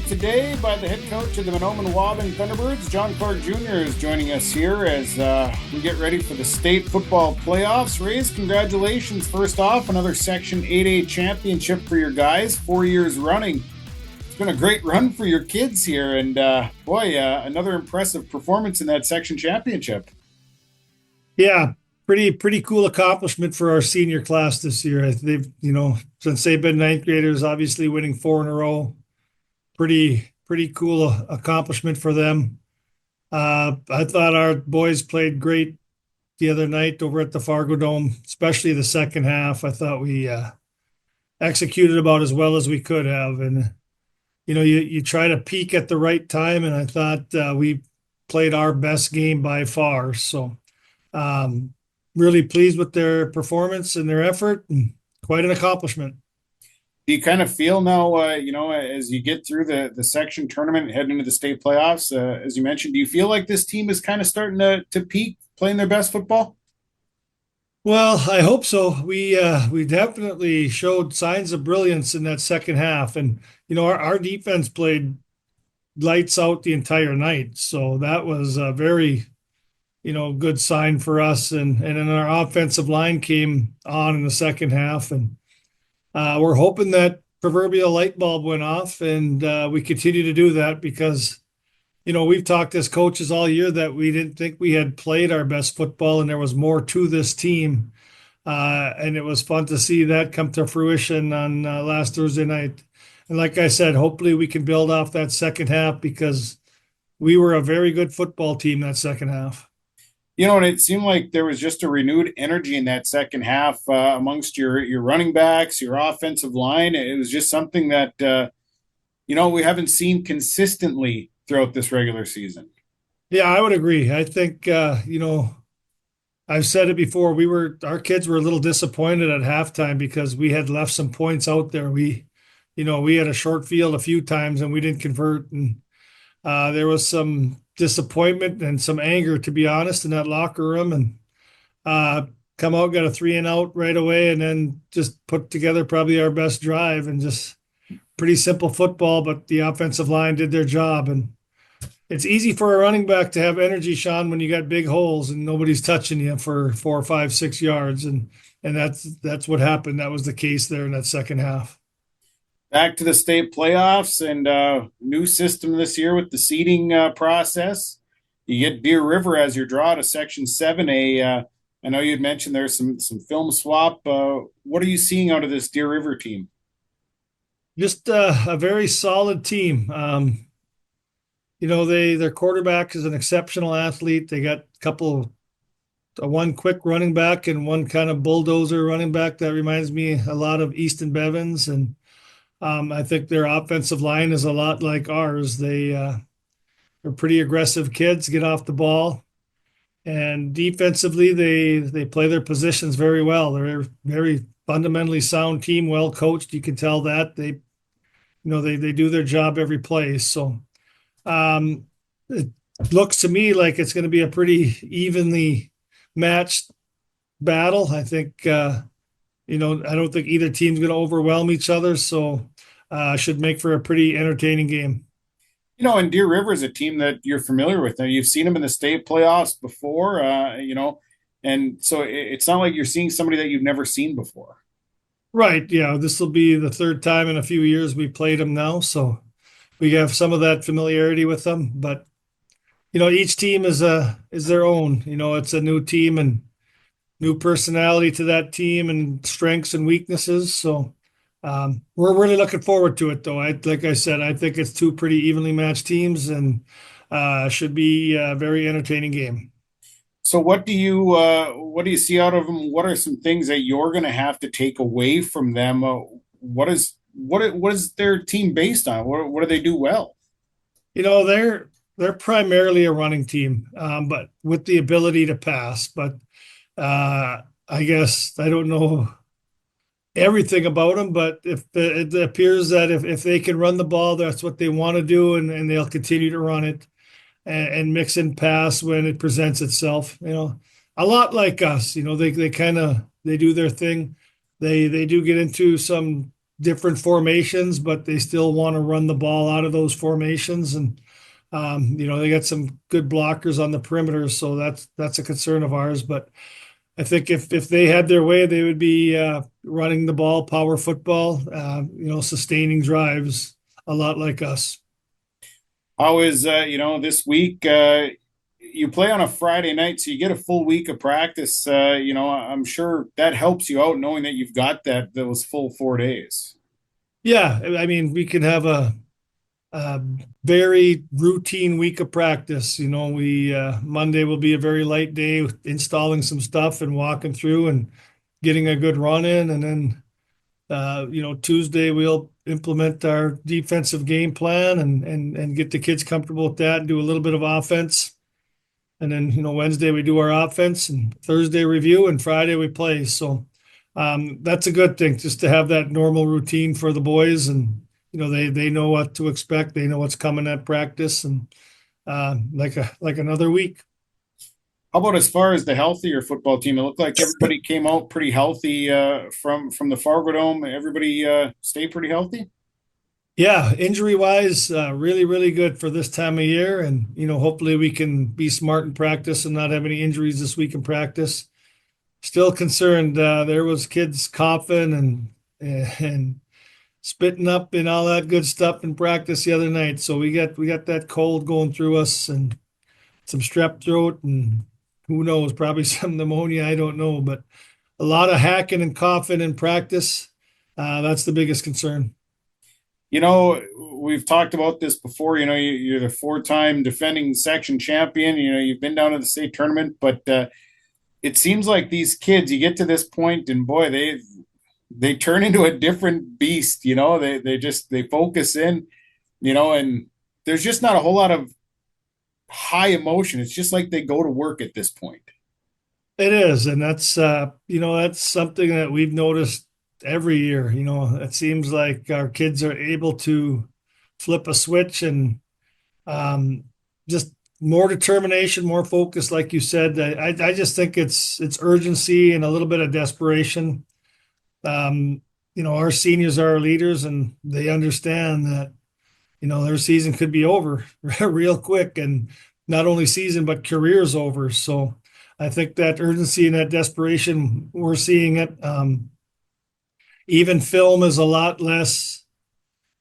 today by the head coach of the Mahnomen-Waubun Thunderbirds. John Clark Jr. is joining us here as we get ready for the state football playoffs. Rays, congratulations. First off, another Section 8A championship for your guys, 4 years running. It's been a great run for your kids here, and another impressive performance in that section championship. Yeah, pretty cool accomplishment for our senior class this year. They've, since they've been ninth graders, obviously winning 4 in a row. Pretty cool accomplishment for them. I thought our boys played great the other night over at the Fargo Dome, especially the second half. I thought we executed about as well as we could have. And, you try to peak at the right time, and I thought we played our best game by far. So really pleased with their performance and their effort, and quite an accomplishment. Do you kind of feel now, as you get through the section tournament and head into the state playoffs, as you mentioned, do you feel like this team is kind of starting to peak, playing their best football? Well, I hope so. We definitely showed signs of brilliance in that second half, and our defense played lights out the entire night, so that was a very good sign for us. And then our offensive line came on in the second half, and we're hoping that proverbial light bulb went off, and we continue to do that because, we've talked as coaches all year that we didn't think we had played our best football, and there was more to this team. And it was fun to see that come to fruition on last Thursday night. And like I said, hopefully we can build off that second half because we were a very good football team that second half. And it seemed like there was just a renewed energy in that second half amongst your running backs, your offensive line. It was just something that, we haven't seen consistently throughout this regular season. Yeah, I would agree. I think, I've said it before, our kids were a little disappointed at halftime because we had left some points out there. We had a short field a few times and we didn't convert. And there was some disappointment and some anger, to be honest, in that locker room, and come out, got a 3-and-out right away, and then just put together probably our best drive, and just pretty simple football, but the offensive line did their job. And it's easy for a running back to have energy, Sean, when you got big holes and nobody's touching you for 4 or 5, 6 yards. And that's what happened. That was the case there in that second half. Back to the state playoffs and new system this year with the seeding process. You get Deer River as your draw to Section 7A. I know you'd mentioned there's some film swap. What are you seeing out of this Deer River team? Just a very solid team. Their quarterback is an exceptional athlete. They got one quick running back and one kind of bulldozer running back that reminds me a lot of Easton Bevins. And I think their offensive line is a lot like ours. They're pretty aggressive kids, get off the ball. And defensively, they play their positions very well. They're a very fundamentally sound team, well coached. You can tell that. They do their job every play. So it looks to me like it's going to be a pretty evenly matched battle. I think I don't think either team's going to overwhelm each other, so should make for a pretty entertaining game. And Deer River is a team that you're familiar with. Now, you've seen them in the state playoffs before, and so it's not like you're seeing somebody that you've never seen before. Right, yeah. This will be the third time in a few years we played them now, so we have some of that familiarity with them. But, each team is their own. It's a new team and new personality to that team and strengths and weaknesses. So we're really looking forward to it, though. Like I said, I think it's two pretty evenly matched teams and should be a very entertaining game. So what do you see out of them? What are some things that you're going to have to take away from them? What is their team based on? What do they do well? They're primarily a running team, but with the ability to pass. But I guess I don't know everything about them, but if it appears that if they can run the ball, that's what they want to do, and they'll continue to run it and mix and pass when it presents itself. A lot like us. They do their thing. They do get into some different formations, but they still want to run the ball out of those formations. And they got some good blockers on the perimeter, so that's a concern of ours. But I think if they had their way, they would be running the ball, power football, sustaining drives, a lot like us. How is this week? You play on a Friday night, so you get a full week of practice. I'm sure that helps you out knowing that you've got those full 4 days. Yeah, I mean, we can have a very routine week of practice. We Monday will be a very light day, installing some stuff and walking through and getting a good run in, and then Tuesday we'll implement our defensive game plan and get the kids comfortable with that and do a little bit of offense. And then, Wednesday we do our offense, and Thursday review, and Friday we play. So that's a good thing, just to have that normal routine for the boys. And, they know what to expect. They know what's coming at practice, and like another week. How about as far as the healthier football team? It looked like everybody came out pretty healthy from the Fargo Dome. Everybody stayed pretty healthy? Yeah, injury-wise, really, really good for this time of year. And, hopefully we can be smart in practice and not have any injuries this week in practice. Still concerned. There was kids coughing and spitting up and all that good stuff in practice the other night. So we got that cold going through us and some strep throat, and who knows, probably some pneumonia. I don't know, but a lot of hacking and coughing in practice. That's the biggest concern. We've talked about this before. You're the 4-time defending section champion. You've been down to the state tournament, but it seems like these kids, you get to this point, and boy, they turn into a different beast. They focus in, and there's just not a whole lot of high emotion. It's just like they go to work at this point. It is, and that's that's something that we've noticed every year. It seems like our kids are able to flip a switch and just more determination, more focus, like you said. I just think it's urgency and a little bit of desperation. Our seniors are our leaders, and they understand that their season could be over real quick, and not only season but careers over. So I think that urgency and that desperation, we're seeing it. Even film is a lot less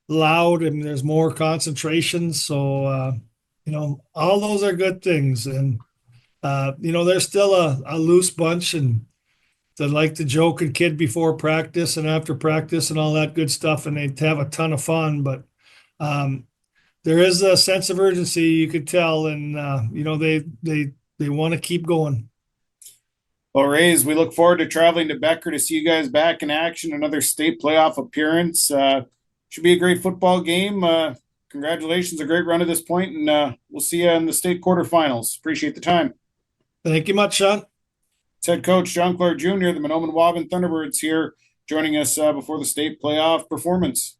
loud and there's more concentration. So, all those are good things. And, they're still a loose bunch, and they like to joke and kid before practice and after practice and all that good stuff. And they have a ton of fun, but there is a sense of urgency, you could tell. And, they want to keep going. Well, Rays, we look forward to traveling to Becker to see you guys back in action. Another state playoff appearance. Should be a great football game. Congratulations, a great run to this point, and we'll see you in the state quarterfinals. Appreciate the time. Thank you much, Sean. It's head coach John Clark Jr., the Mahnomen-Waubun Thunderbirds, here joining us before the state playoff performance.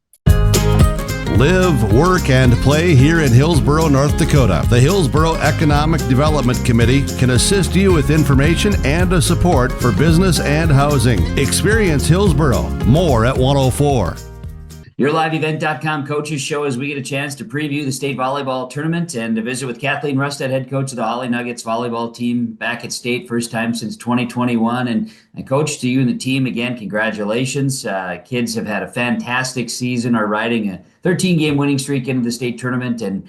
Live, work, and play here in Hillsboro, North Dakota. The Hillsboro Economic Development Committee can assist you with information and support for business and housing. Experience Hillsboro. More at 104. YourLiveEvent.com coaches show as we get a chance to preview the state volleyball tournament and to visit with Kathleen Rustad, head coach of the Hawley Nuggets volleyball team, back at state, first time since 2021. And coach, to you and the team, again, congratulations. Kids have had a fantastic season, are riding a 13-game winning streak into the state tournament, and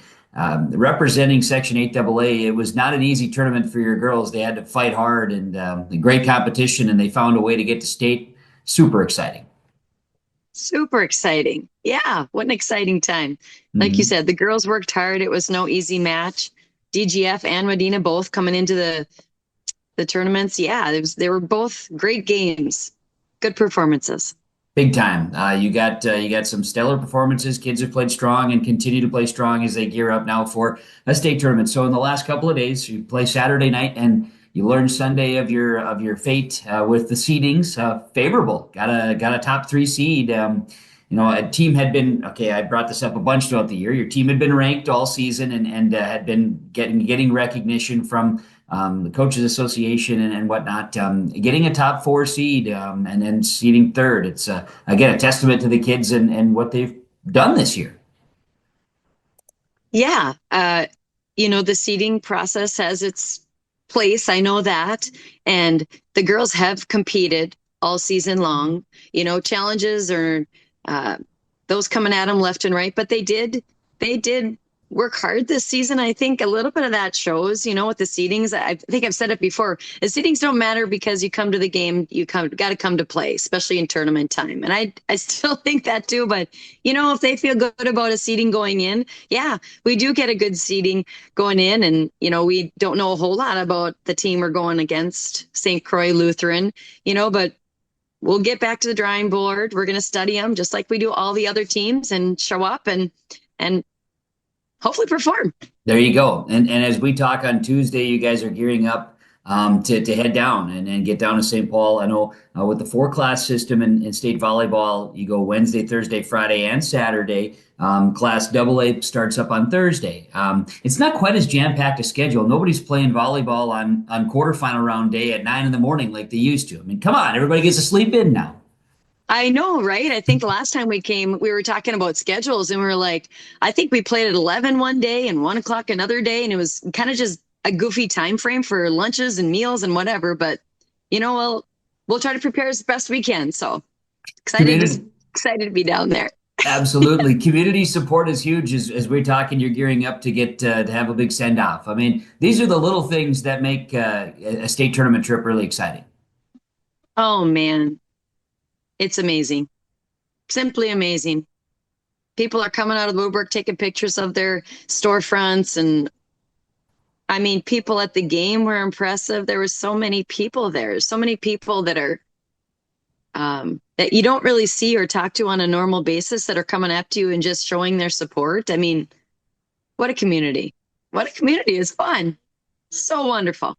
representing Section 8AA. It was not an easy tournament for your girls. They had to fight hard, and great competition, and they found a way to get to state. Super exciting. Super exciting. Yeah, what an exciting time. Like you said, the girls worked hard. It was no easy match. DGF and Medina both coming into the tournaments. Yeah, they were both great games. Good performances. Big time. You got some stellar performances. Kids have played strong and continue to play strong as they gear up now for a state tournament. So in the last couple of days, you play Saturday night and you learn Sunday of your fate with the seedings favorable. Got a top 3 seed. A team had been I brought this up a bunch throughout the year. Your team had been ranked all season and had been getting recognition from the Coaches Association and whatnot, getting a top 4 seed and then seeding third. It's, again, a testament to the kids and what they've done this year. Yeah. The seeding process has its place. I know that. And the girls have competed all season long. Challenges or those coming at them left and right, but they did work hard this season. I think a little bit of that shows, with the seedings. I think I've said it before. The seedings don't matter because you come to the game, got to come to play, especially in tournament time. And I still think that too. But if they feel good about a seeding going in, yeah, we do get a good seeding going in. And we don't know a whole lot about the team we're going against, St. Croix Lutheran. But we'll get back to the drawing board. We're going to study them just like we do all the other teams and show up and hopefully perform. There you go. And as we talk on Tuesday, you guys are gearing up to head down and get down to St. Paul. I know with the 4-class system in state volleyball, you go Wednesday, Thursday, Friday, and Saturday. Class AA starts up on Thursday. It's not quite as jam-packed a schedule. Nobody's playing volleyball on quarterfinal round day at 9 a.m. like they used to. I mean, come on, everybody gets to sleep in now. I know, right? I think the last time we came, we were talking about schedules and we were like, I think we played at 11 one day and 1 o'clock another day. And it was kind of just a goofy time frame for lunches and meals and whatever. But, we'll try to prepare as best we can. So excited to be down there. Absolutely. Community support is huge. As we're talking, you're gearing up to get to have a big send off. I mean, these are the little things that make a state tournament trip really exciting. Oh, man. It's amazing. Simply amazing. People are coming out of the woodwork, taking pictures of their storefronts. And I mean, people at the game were impressive. There were so many people there. So many people that are, that you don't really see or talk to on a normal basis that are coming up to you and just showing their support. I mean, what a community. What a community is fun. So wonderful.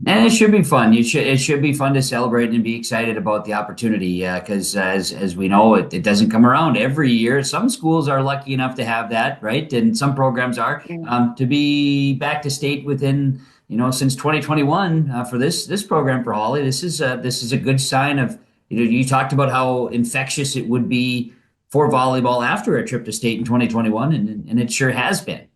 And it should be fun. It should be fun to celebrate and be excited about the opportunity. Because as we know, it doesn't come around every year. Some schools are lucky enough to have that, right? And some programs are to be back to state within, since 2021 for this program for Hawley. This is a good sign of, you talked about how infectious it would be for volleyball after a trip to state in 2021, and it sure has been.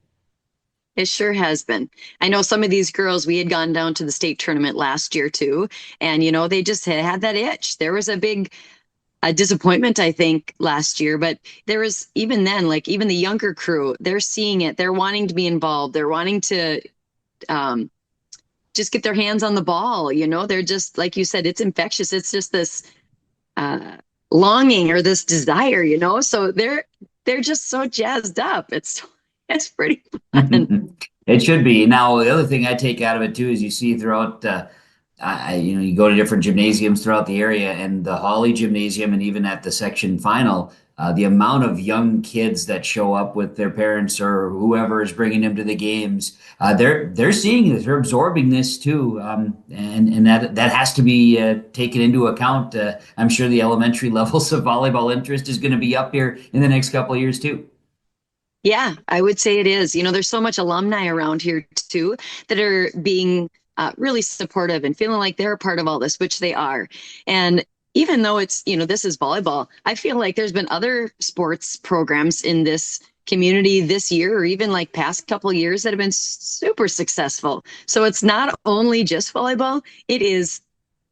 It sure has been. I know some of these girls, we had gone down to the state tournament last year too. And, they just had that itch. There was a big disappointment, I think, last year. But there was, even then, like even the younger crew, they're seeing it. They're wanting to be involved. They're wanting to just get their hands on the ball. They're just, like you said, it's infectious. It's just this longing or this desire, so they're just so jazzed up. It's pretty fun. It should be. Now, the other thing I take out of it too is you see throughout, you go to different gymnasiums throughout the area, and the Hawley gymnasium, and even at the section final, the amount of young kids that show up with their parents or whoever is bringing them to the games, they're seeing this, they're absorbing this too, and that has to be taken into account. I'm sure the elementary levels of volleyball interest is going to be up here in the next couple of years too. Yeah, I would say it is. There's so much alumni around here too that are being really supportive and feeling like they're a part of all this, which they are. And even though it's, this is volleyball, I feel like there's been other sports programs in this community this year or even like past couple of years that have been super successful. So it's not only just volleyball, it is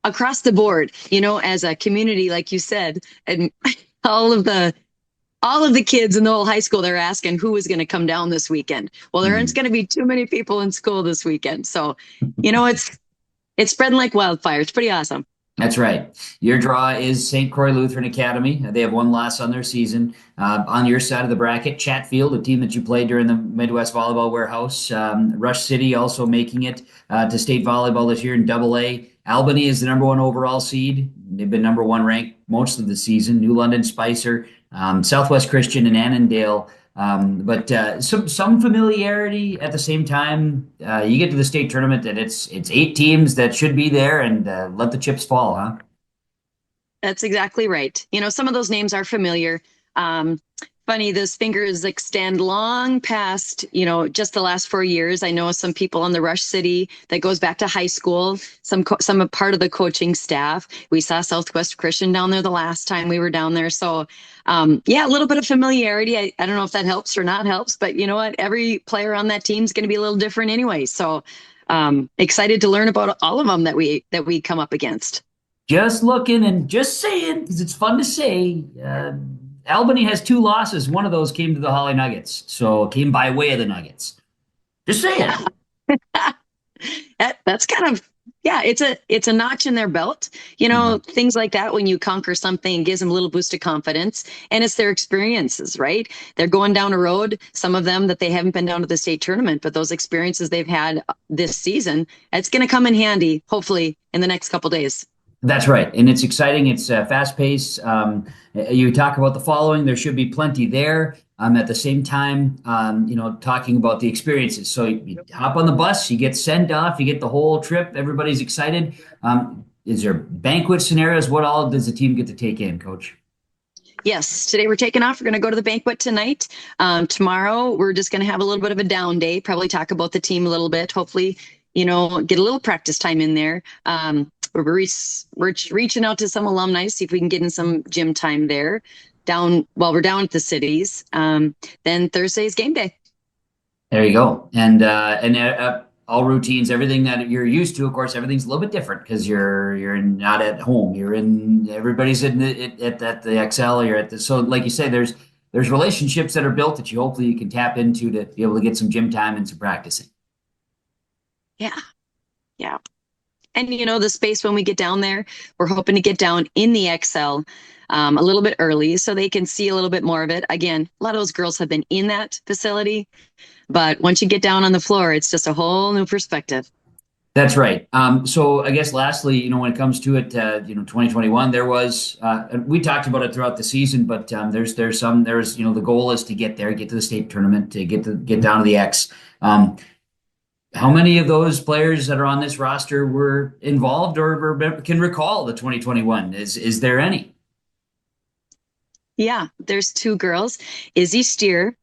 across the board, as a community, like you said, and all of the kids in the whole high school, they're asking who is going to come down this weekend. Well, there aren't going to be too many people in school this weekend. So, it's spreading like wildfire. It's pretty awesome. That's right. Your draw is St. Croix Lutheran Academy. They have one loss on their season. On your side of the bracket, Chatfield, a team that you played during the Midwest Volleyball Warehouse. Rush City also making it to state volleyball this year in AA. Albany is the #1 overall seed. They've been #1 ranked most of the season. New London Spicer, Southwest Christian, and Annandale. But some familiarity at the same time. You get to the state tournament and it's 8 teams that should be there, and let the chips fall, huh? That's exactly right. Some of those names are familiar. funny. Those fingers extend long past, just the last 4 years. I know some people in the Rush City that goes back to high school, some part of the coaching staff. We saw Southwest Christian down there the last time we were down there. So, a little bit of familiarity. I don't know if that helps or not helps, but you know what? Every player on that team is going to be a little different anyway. So, excited to learn about all of them that we come up against. Just looking and just saying, because it's fun to say. Albany has 2 losses. One of those came to the Hawley Nuggets, so came by way of the Nuggets. Just saying. That's kind of, it's a notch in their belt. Things like that when you conquer something gives them a little boost of confidence, and it's their experiences, right? They're going down a road, some of them that they haven't been down to the state tournament, but those experiences they've had this season, it's going to come in handy, hopefully, in the next couple days. That's right. And it's exciting. It's fast paced. You talk about the following, there should be plenty there. At the same time, talking about the experiences. So you hop on the bus, you get sent off, you get the whole trip. Everybody's excited. Is there banquet scenarios? What all does the team get to take in, Coach? Yes, today we're taking off. We're going to go to the banquet tonight. Tomorrow, we're just going to have a little bit of a down day, probably talk about the team a little bit. Hopefully, get a little practice time in there. We're reaching out to some alumni, see if we can get in some gym time there while we're down at the cities. Then Thursday's game day. There you go. And all routines, everything that you're used to, of course, everything's a little bit different because you're not at home. Everybody's at the XL. So like you say, there's relationships that are built that hopefully you can tap into to be able to get some gym time and some practicing. Yeah. And, the space when we get down there, we're hoping to get down in the XL a little bit early so they can see a little bit more of it. Again, a lot of those girls have been in that facility, but once you get down on the floor, it's just a whole new perspective. That's right. So I guess lastly, when it comes to it, 2021, there was, we talked about it throughout the season, but there's the goal is to get there, get to the state tournament, to get down to the X. How many of those players that are on this roster were involved or can recall the 2021? Is there any? Yeah, there's 2 girls. Izzy Steer,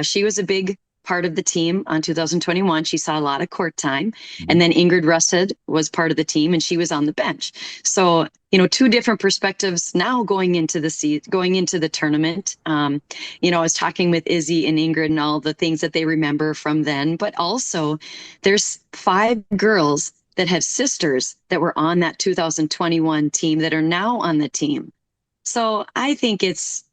she was a big part of the team on 2021. She saw a lot of court time. And then Ingrid Rustad was part of the team, and she was on the bench. So, 2 different perspectives now going into the tournament. I was talking with Izzy and Ingrid and all the things that they remember from then, but also there's 5 girls that have sisters that were on that 2021 team that are now on the team. So I think it's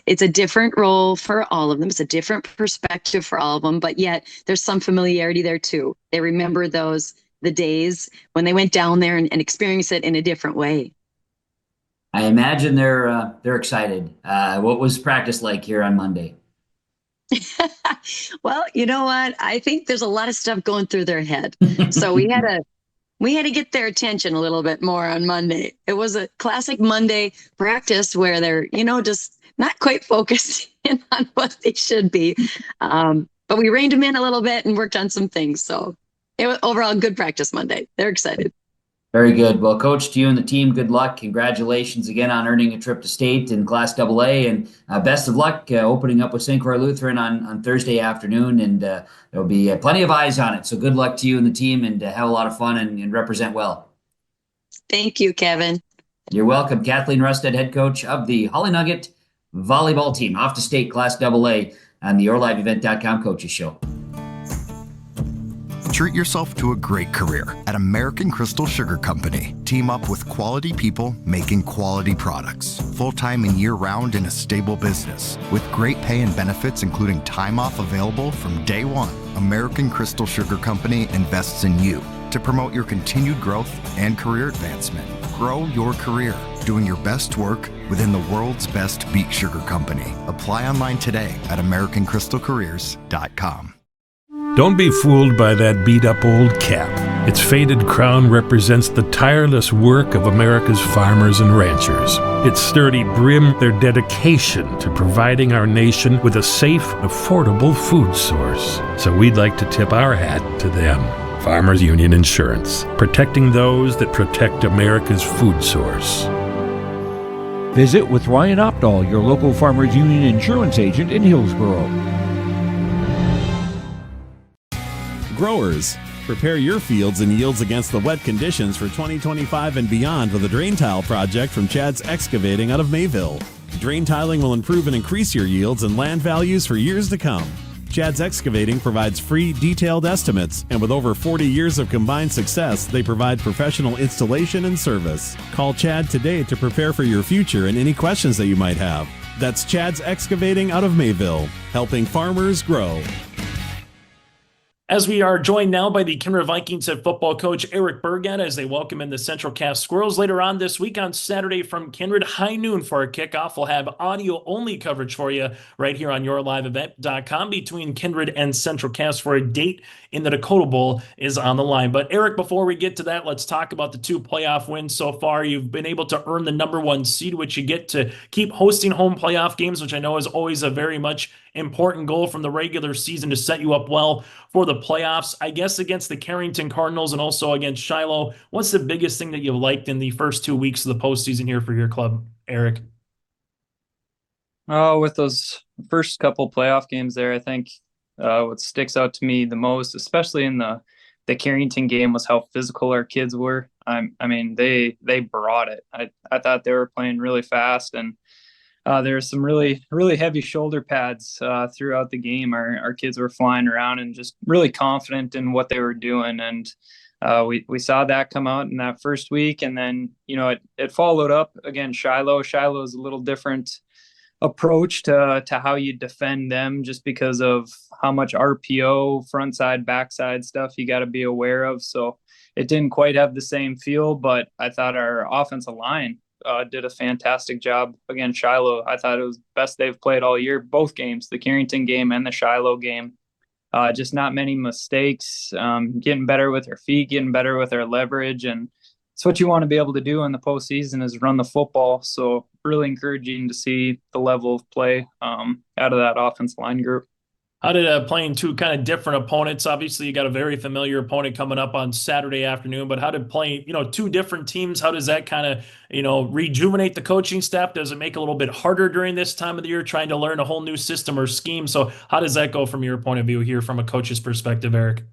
a different role for all of them. It's a different perspective for all of them, but yet there's some familiarity there too. They remember the days when they went down there and experienced it in a different way. I imagine they're excited. What was practice like here on Monday? Well, you know what? I think there's a lot of stuff going through their head. So we had to get their attention a little bit more on Monday. It was a classic Monday practice where they're, just not quite focused in on what they should be. But we reined them in a little bit and worked on some things. So it was overall a good practice Monday. They're excited. Very good. Well, Coach, to you and the team, good luck. Congratulations again on earning a trip to state in Class AA, and best of luck opening up with St. Croix Lutheran on Thursday afternoon, and there'll be plenty of eyes on it. So good luck to you and the team, and have a lot of fun and represent well. Thank you, Kevin. You're welcome. Kathleen Rustad, head coach of the Hawley Nugget volleyball team, off to state Class AA on the YourLiveEvent.com Coaches Show. Treat yourself to a great career at American Crystal Sugar Company. Team up with quality people making quality products. Full-time and year-round in a stable business. With great pay and benefits including time off available from day one. American Crystal Sugar Company invests in you to promote your continued growth and career advancement. Grow your career doing your best work within the world's best beet sugar company. Apply online today at AmericanCrystalCareers.com. Don't be fooled by that beat-up old cap. Its faded crown represents the tireless work of America's farmers and ranchers. Its sturdy brim, their dedication to providing our nation with a safe, affordable food source. So we'd like to tip our hat to them. Farmers Union Insurance, protecting those that protect America's food source. Visit with Ryan Opdahl, your local Farmers Union insurance agent in Hillsborough. Growers, prepare your fields and yields against the wet conditions for 2025 and beyond with a drain tile project from Chad's Excavating out of Mayville. Drain tiling will improve and increase your yields and land values for years to come. Chad's Excavating provides free, detailed estimates, and with over 40 years of combined success, they provide professional installation and service. Call Chad today to prepare for your future and any questions that you might have. That's Chad's Excavating out of Mayville, helping farmers grow. As we are joined now by the Kindred Vikings head football coach Eric Burgad as they welcome in the Central Cass Squirrels later on this week on Saturday from Kindred, high noon for our kickoff. We'll have audio-only coverage for you right here on yourliveevent.com between Kindred and Central Cass for a date in the Dakota Bowl is on the line. But Eric, before we get to that, let's talk about the 2 playoff wins so far. You've been able to earn the number 1 seed, which you get to keep hosting home playoff games, which I know is always a very much important goal from the regular season to set you up well for the playoffs. I guess against the Carrington Cardinals and also against Shiloh, what's the biggest thing that you've liked in the first 2 weeks of the postseason here for your club, Eric? Oh, with those first couple playoff games there, I think what sticks out to me the most, especially in the Carrington game, was how physical our kids were. I mean, they brought it. I thought they were playing really fast, and there were some really, really heavy shoulder pads throughout the game. Our kids were flying around and just really confident in what they were doing. And we saw that come out in that first week. And then, it followed up against Shiloh. Shiloh is a little different approach to how you defend them just because of how much RPO, front side, backside stuff you got to be aware of. So it didn't quite have the same feel, but I thought our offensive line did a fantastic job against Shiloh. I thought it was the best they've played all year, both games, the Carrington game and the Shiloh game. Just not many mistakes, getting better with our feet, getting better with our leverage. And it's what you want to be able to do in the postseason is run the football. So really encouraging to see the level of play out of that offensive line group. How did playing 2 kind of different opponents? Obviously, you got a very familiar opponent coming up on Saturday afternoon, but how did playing, 2 different teams, how does that kind of, rejuvenate the coaching staff? Does it make it a little bit harder during this time of the year trying to learn a whole new system or scheme? So how does that go from your point of view here from a coach's perspective, Eric?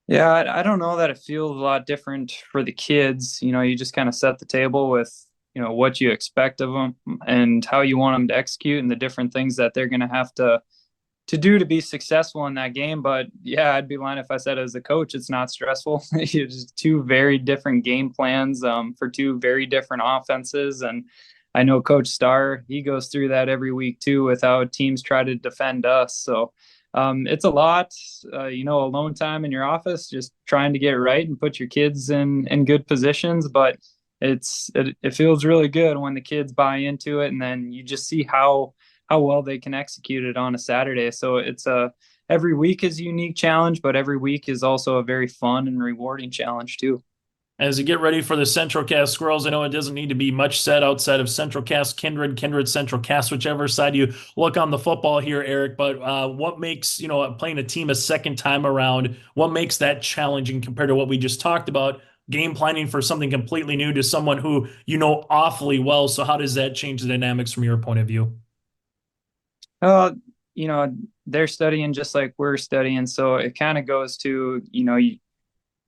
Yeah, I don't know that it feels a lot different for the kids. You just kind of set the table with, what you expect of them and how you want them to execute and the different things that they're going to have to do to be successful in that game. But yeah, I'd be lying if I said as a coach, it's not stressful. It's just 2 very different game plans for 2 very different offenses. And I know Coach Starr, he goes through that every week too, with how teams try to defend us. So it's a lot, alone time in your office, just trying to get right and put your kids in good positions. But it feels really good when the kids buy into it. And then you just see how well they can execute it on a Saturday. So it's every week is a unique challenge, but every week is also a very fun and rewarding challenge too. As you get ready for the Central Cass Squirrels, I know it doesn't need to be much said outside of Central Cass, Kindred, Central Cass, whichever side you look on the football here, Eric. But what makes, playing a team a second time around, what makes that challenging compared to what we just talked about, game planning for something completely new to someone who awfully well? So how does that change the dynamics from your point of view? They're studying just like we're studying. So it kind of goes to, you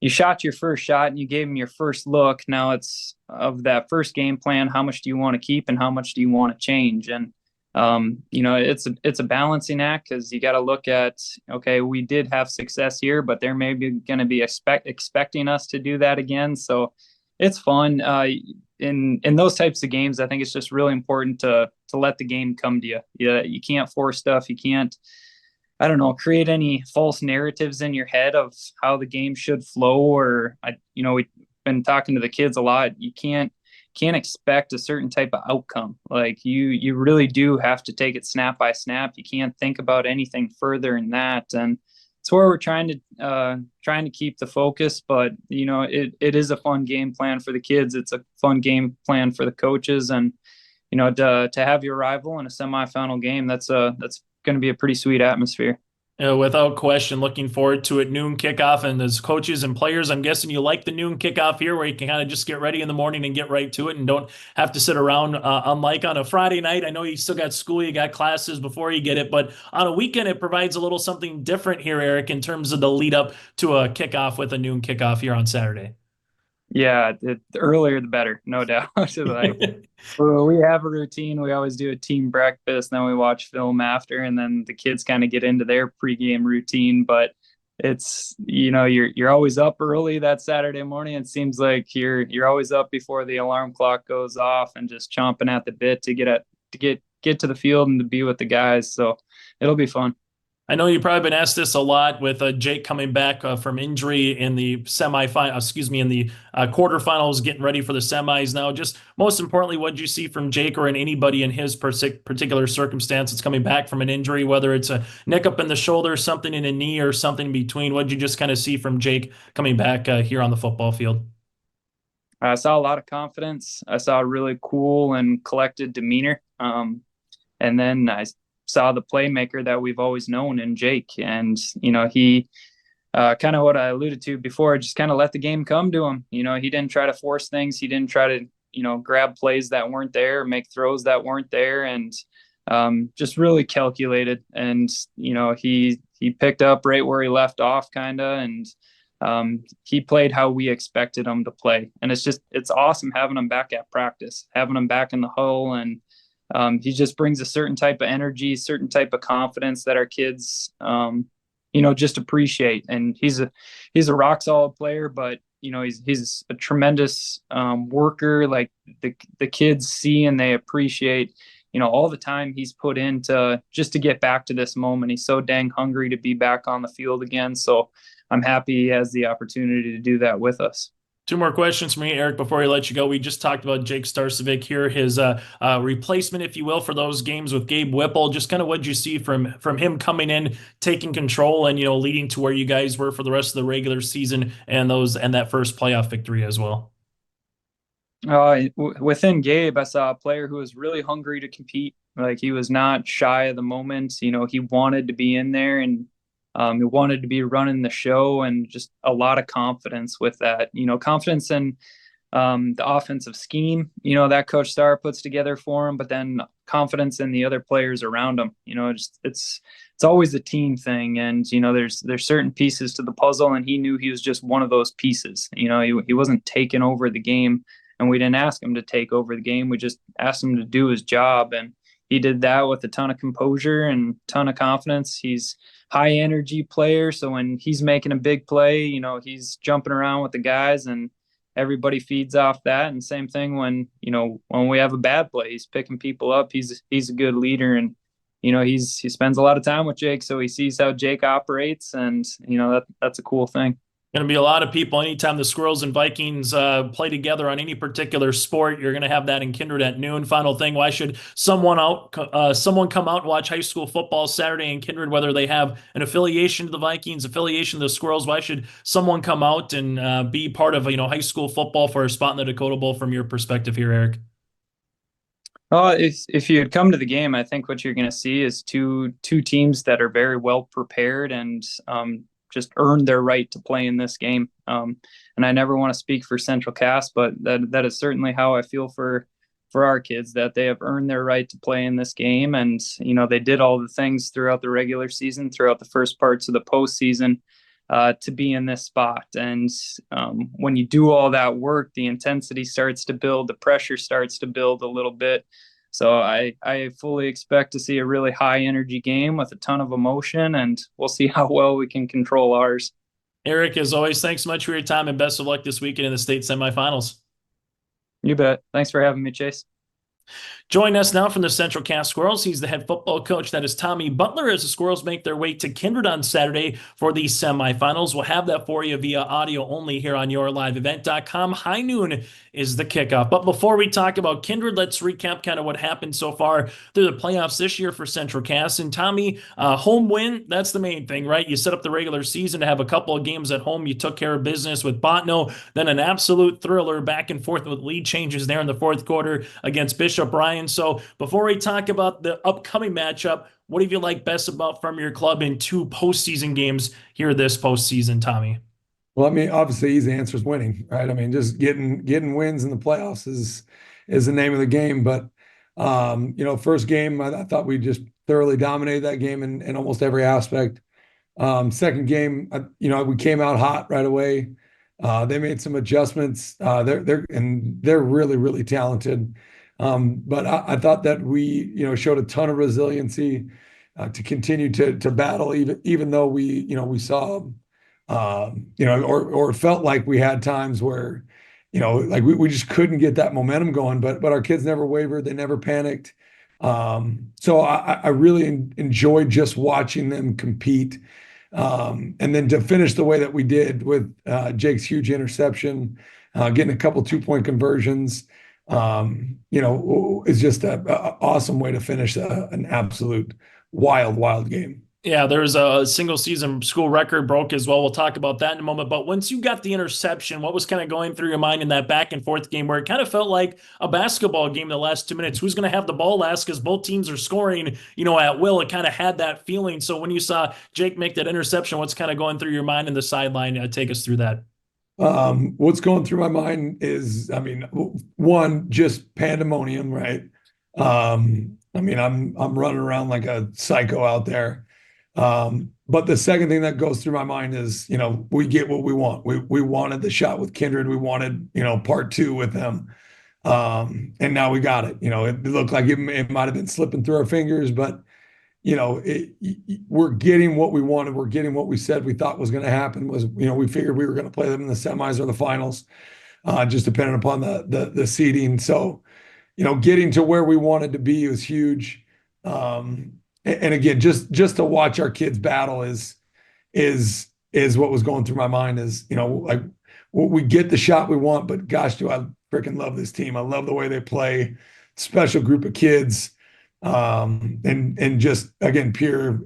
shot your first shot and you gave them your first look. Now it's of that first game plan, how much do you want to keep and how much do you want to change? And, it's a balancing act because you got to look at, okay, we did have success here, but they're maybe going to be expecting us to do that again. So it's fun. In those types of games, I think it's just really important to let the game come to you. You can't force stuff. You can't, create any false narratives in your head of how the game should flow. Or, we've been talking to the kids a lot. You can't expect a certain type of outcome. Like you really do have to take it snap by snap. You can't think about anything further than that. And it's where we're trying to keep the focus, but it is a fun game plan for the kids. It's a fun game plan for the coaches, and to have your rival in a semifinal game, that's going to be a pretty sweet atmosphere. Without question, looking forward to it. Noon kickoff, and as coaches and players, I'm guessing you like the noon kickoff here, where you can kind of just get ready in the morning and get right to it, and don't have to sit around. Unlike on a Friday night, I know you still got school, you got classes before you get it, but on a weekend, it provides a little something different here, Eric, in terms of the lead up to a kickoff with a noon kickoff here on Saturday. Yeah, the earlier the better, no doubt. Like, well, we have a routine. We always do a team breakfast, then we watch film after, and then the kids kind of get into their pregame routine. But it's, you're always up early that Saturday morning. It seems like you're always up before the alarm clock goes off and just chomping at the bit to get to the field and to be with the guys. So it'll be fun. I know you've probably been asked this a lot with Jake coming back from injury in the quarterfinals, getting ready for the semis now. Just most importantly, what did you see from Jake or in anybody in his particular circumstance that's coming back from an injury, whether it's a nick up in the shoulder, something in a knee, or something in between? What did you just kind of see from Jake coming back here on the football field? I saw a lot of confidence. I saw a really cool and collected demeanor. And then I saw the playmaker that we've always known in Jake. And, he kind of what I alluded to before, just kind of let the game come to him. He didn't try to force things. He didn't try to, grab plays that weren't there, make throws that weren't there, and just really calculated. And, he picked up right where he left off kind of, and he played how we expected him to play. And it's awesome having him back at practice, having him back in the huddle, and he just brings a certain type of energy, certain type of confidence that our kids, just appreciate. And he's a rock solid player, but he's a tremendous worker. Like the kids see and they appreciate, all the time he's put into just to get back to this moment. He's so dang hungry to be back on the field again. So I'm happy he has the opportunity to do that with us. Two more questions from me, Eric, before we let you go. We just talked about Jake Starcevic here, his replacement, if you will, for those games with Gabe Whipple. Just kind of what did you see from him coming in, taking control, and leading to where you guys were for the rest of the regular season and that first playoff victory as well? Within Gabe, I saw a player who was really hungry to compete. Like, he was not shy of the moment. He wanted to be in there, and he wanted to be running the show, and just a lot of confidence with that, confidence in the offensive scheme, that Coach Starr puts together for him, but then confidence in the other players around him. It's always a team thing. And, there's certain pieces to the puzzle, and he knew he was just one of those pieces. He wasn't taking over the game, and we didn't ask him to take over the game. We just asked him to do his job. And he did that with a ton of composure and ton of confidence. He's high energy player. So when he's making a big play, he's jumping around with the guys, and everybody feeds off that. And same thing when we have a bad play, he's picking people up. He's a good leader, and, he spends a lot of time with Jake. So he sees how Jake operates, and, that's a cool thing. Going to be a lot of people anytime the Squirrels and Vikings play together on any particular sport. You're going to have that in Kindred at noon. Final thing, why should someone come out and watch high school football Saturday in Kindred, whether they have an affiliation to the Vikings, affiliation to the Squirrels? Why should someone come out and be part of high school football for a spot in the Dakota Bowl from your perspective here, Eric? If you had come to the game, I think what you're going to see is two teams that are very well prepared and just earned their right to play in this game. And I never want to speak for Central Cass, but that is certainly how I feel for our kids, that they have earned their right to play in this game. And, they did all the things throughout the regular season, throughout the first parts of the postseason, to be in this spot. And when you do all that work, the intensity starts to build, the pressure starts to build a little bit. So I fully expect to see a really high energy game with a ton of emotion, and we'll see how well we can control ours. Eric, as always, thanks so much for your time, and best of luck this weekend in the state semifinals. You bet. Thanks for having me, Chase. Join us now from the Central Cass Squirrels. He's the head football coach. That is Tommy Butler, as the Squirrels make their way to Kindred on Saturday for the semifinals. We'll have that for you via audio only here on yourliveevent.com. High noon is the kickoff. But before we talk about Kindred, let's recap kind of what happened so far through the playoffs this year for Central Cass. And Tommy, home win, that's the main thing, right? You set up the regular season to have a couple of games at home. You took care of business with Botno, then an absolute thriller back and forth with lead changes there in the fourth quarter against Bishop Ryan. flying. So before we talk about the upcoming matchup, what have you liked best about from your club in 2 postseason games here this postseason, Tommy? Well, I mean, obviously, easy answer is winning, right? I mean, just getting wins in the playoffs is the name of the game. But first game, I thought we just thoroughly dominated that game in almost every aspect. Second game, we came out hot right away. They made some adjustments. They're really, really talented. But I thought that we showed a ton of resiliency to continue to battle, even though we saw. Or it felt like we had times where, like we just couldn't get that momentum going, but our kids never wavered. They never panicked. So I really enjoyed just watching them compete. And then to finish the way that we did with Jake's huge interception, getting a couple 2-point conversions, is just an awesome way to finish an absolute wild game. Yeah, there's a single season school record broke as well. We'll talk about that in a moment. But once you got the interception, what was kind of going through your mind in that back and forth game where it kind of felt like a basketball game in the last 2 minutes? Who's going to have the ball last? Because both teams are scoring, at will. It kind of had that feeling. So when you saw Jake make that interception, what's kind of going through your mind in the sideline? Take us through that. What's going through my mind is, one, just pandemonium, right? I'm running around like a psycho out there. But the second thing that goes through my mind is, we get what we want. We wanted the shot with Kindred. We wanted, part 2 with them. And now we got it. It looked like it might have been slipping through our fingers, but, we're getting what we wanted. We're getting what we said we thought was going to happen was, we figured we were going to play them in the semis or the finals, just depending upon the seeding. So, getting to where we wanted to be was huge. And again, just to watch our kids battle is what was going through my mind is, like we get the shot we want, but gosh, do I freaking love this team. I love the way they play, special group of kids. And just, again, pure,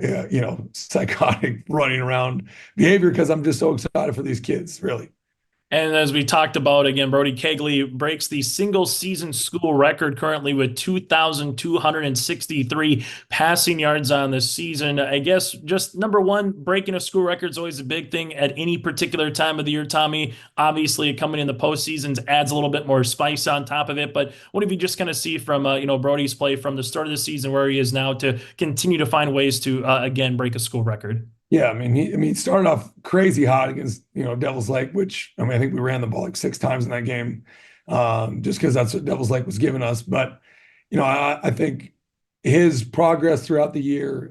psychotic running around behavior because I'm just so excited for these kids, really. And as we talked about, again, Brody Kegley breaks the single season school record currently with 2,263 passing yards on the season. I guess just number one, breaking a school record is always a big thing at any particular time of the year, Tommy. Obviously, coming in the postseasons adds a little bit more spice on top of it. But what have you just kind of see from, Brody's play from the start of the season where he is now to continue to find ways to, again, break a school record? Yeah, he started off crazy hot against, Devil's Lake, which, I think we ran the ball like 6 times in that game, just because that's what Devil's Lake was giving us. But, I think his progress throughout the year,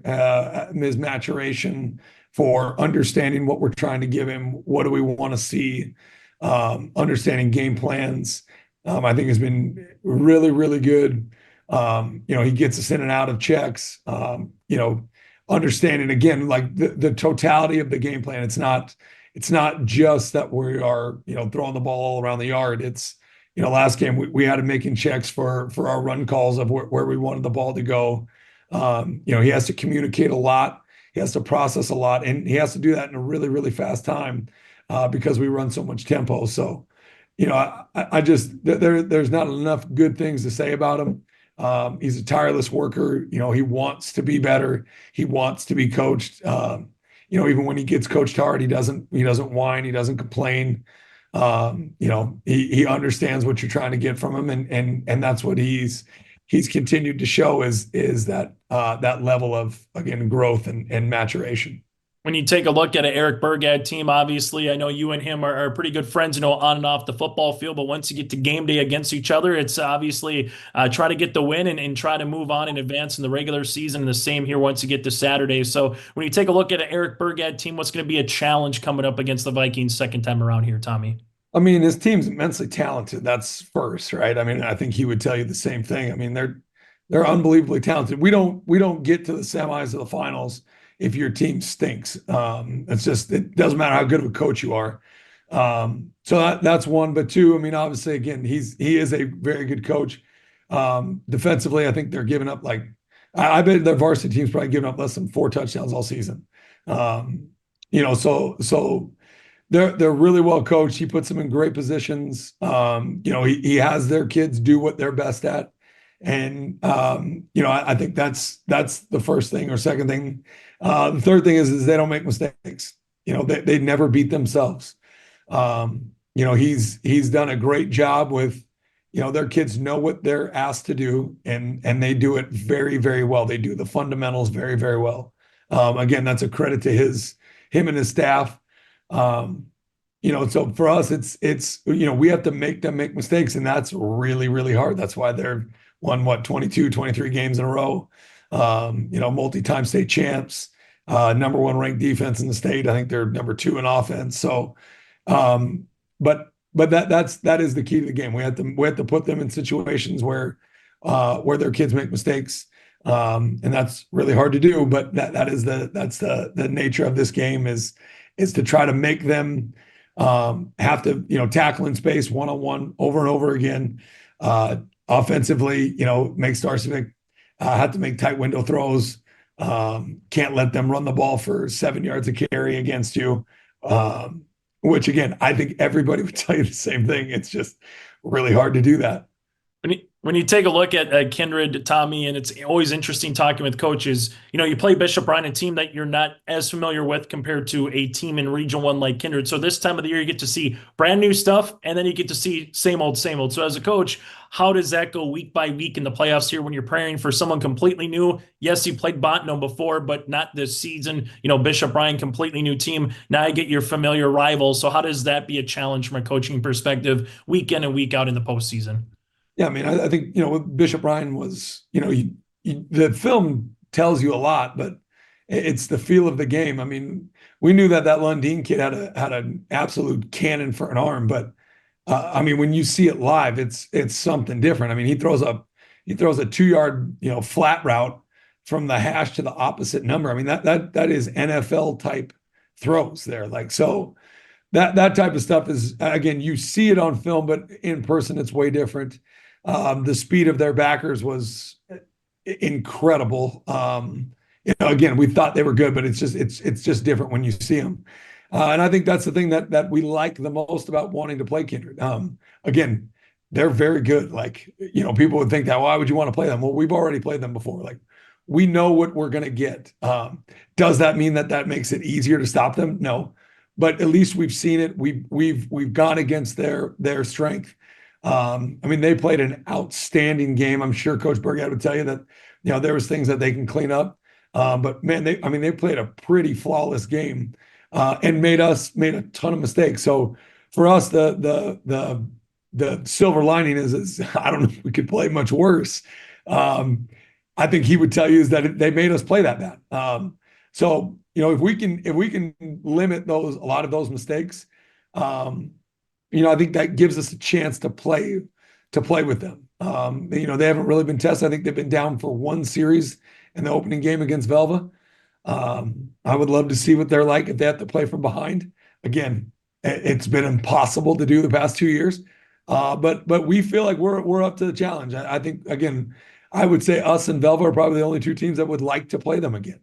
his maturation for understanding what we're trying to give him, what do we want to see, understanding game plans, I think has been really, really good. He gets us in and out of checks, understanding again, like the totality of the game plan. It's not just that we are, throwing the ball all around the yard. It's, last game we had him making checks for our run calls of where we wanted the ball to go. He has to communicate a lot. He has to process a lot, and he has to do that in a really, really fast time because we run so much tempo. So, I just, there's not enough good things to say about him. He's a tireless worker. He wants to be better. He wants to be coached. Even when he gets coached hard, he doesn't whine. He doesn't complain. He understands what you're trying to get from him. And that's what he's continued to show is that level of, again, growth and maturation. When you take a look at an Eric Burgad team, obviously, I know you and him are pretty good friends, on and off the football field. But once you get to game day against each other, it's obviously try to get the win and try to move on and advance in the regular season. And the same here once you get to Saturday. So when you take a look at an Eric Burgad team, what's going to be a challenge coming up against the Vikings second time around here, Tommy? His team's immensely talented. That's first, right? I think he would tell you the same thing. They're unbelievably talented. We don't get to the semis or the finals if your team stinks. It doesn't matter how good of a coach you are. So that's one. But two, obviously, again, he is a very good coach. Defensively, I think they're giving up I bet their varsity team's probably giving up less than 4 touchdowns all season. So they're really well coached. He puts them in great positions. He has their kids do what they're best at. And I think that's the first thing. Or second thing, the third thing is they don't make mistakes. They never beat themselves. He's done a great job with, their kids know what they're asked to do, and they do it very, very well. They do the fundamentals very, very well. Again, that's a credit to him and his staff. So for us, it's we have to make them make mistakes, and that's really, really hard. That's why they're won 22, 23 games in a row. Multi-time state champs, number one ranked defense in the state. I think they're number 2 in offense. So, but that is the key to the game. We have to put them in situations where their kids make mistakes. And that's really hard to do, but that's the nature of this game is to try to make them have to tackle in space one-on-one over and over again. Offensively, make Starcivic have to make tight window throws. Can't let them run the ball for 7 yards of carry against you. Which again, I think everybody would tell you the same thing. It's just really hard to do that. When you take a look at Kindred, Tommy, and it's always interesting talking with coaches, you play Bishop Ryan, a team that you're not as familiar with compared to a team in Region 1 like Kindred. So this time of the year, you get to see brand new stuff, and then you get to see same old, same old. So as a coach, how does that go week by week in the playoffs here when you're preparing for someone completely new? Yes, you played Botno before, but not this season. Bishop Ryan, completely new team. Now you get your familiar rivals. So how does that be a challenge from a coaching perspective, week in and week out in the postseason? Yeah, I mean, I think, Bishop Ryan was, the film tells you a lot, but it's the feel of the game. I mean, we knew that Lundin kid had an absolute cannon for an arm, but I mean, when you see it live, it's something different. I mean, he throws a 2-yard, flat route from the hash to the opposite number. I mean, that is NFL type throws there. Like, so that type of stuff is, again, you see it on film, but in person, it's way different. The speed of their backers was incredible. Again, we thought they were good, but it's just different when you see them. And I think that's the thing that we like the most about wanting to play Kindred. Again, they're very good. Like, people would think that, why would you want to play them? Well, we've already played them before. Like, we know what we're going to get. Does that mean that makes it easier to stop them? No, but at least we've seen it. We've gone against their strength. I mean, they played an outstanding game. I'm sure Coach Burgad would tell you that, there was things that they can clean up. But man, they played a pretty flawless game, and made a ton of mistakes. So for us, the silver lining is I don't know if we could play much worse. I think he would tell you is that they made us play that bad. So, if we can limit a lot of those mistakes, I think that gives us a chance to play with them. They haven't really been tested. I think they've been down for one series in the opening game against Velva. I would love to see what they're like if they have to play from behind. Again, it's been impossible to do the past 2 years. But we feel like we're up to the challenge. I think, again, I would say us and Velva are probably the only two teams that would like to play them again.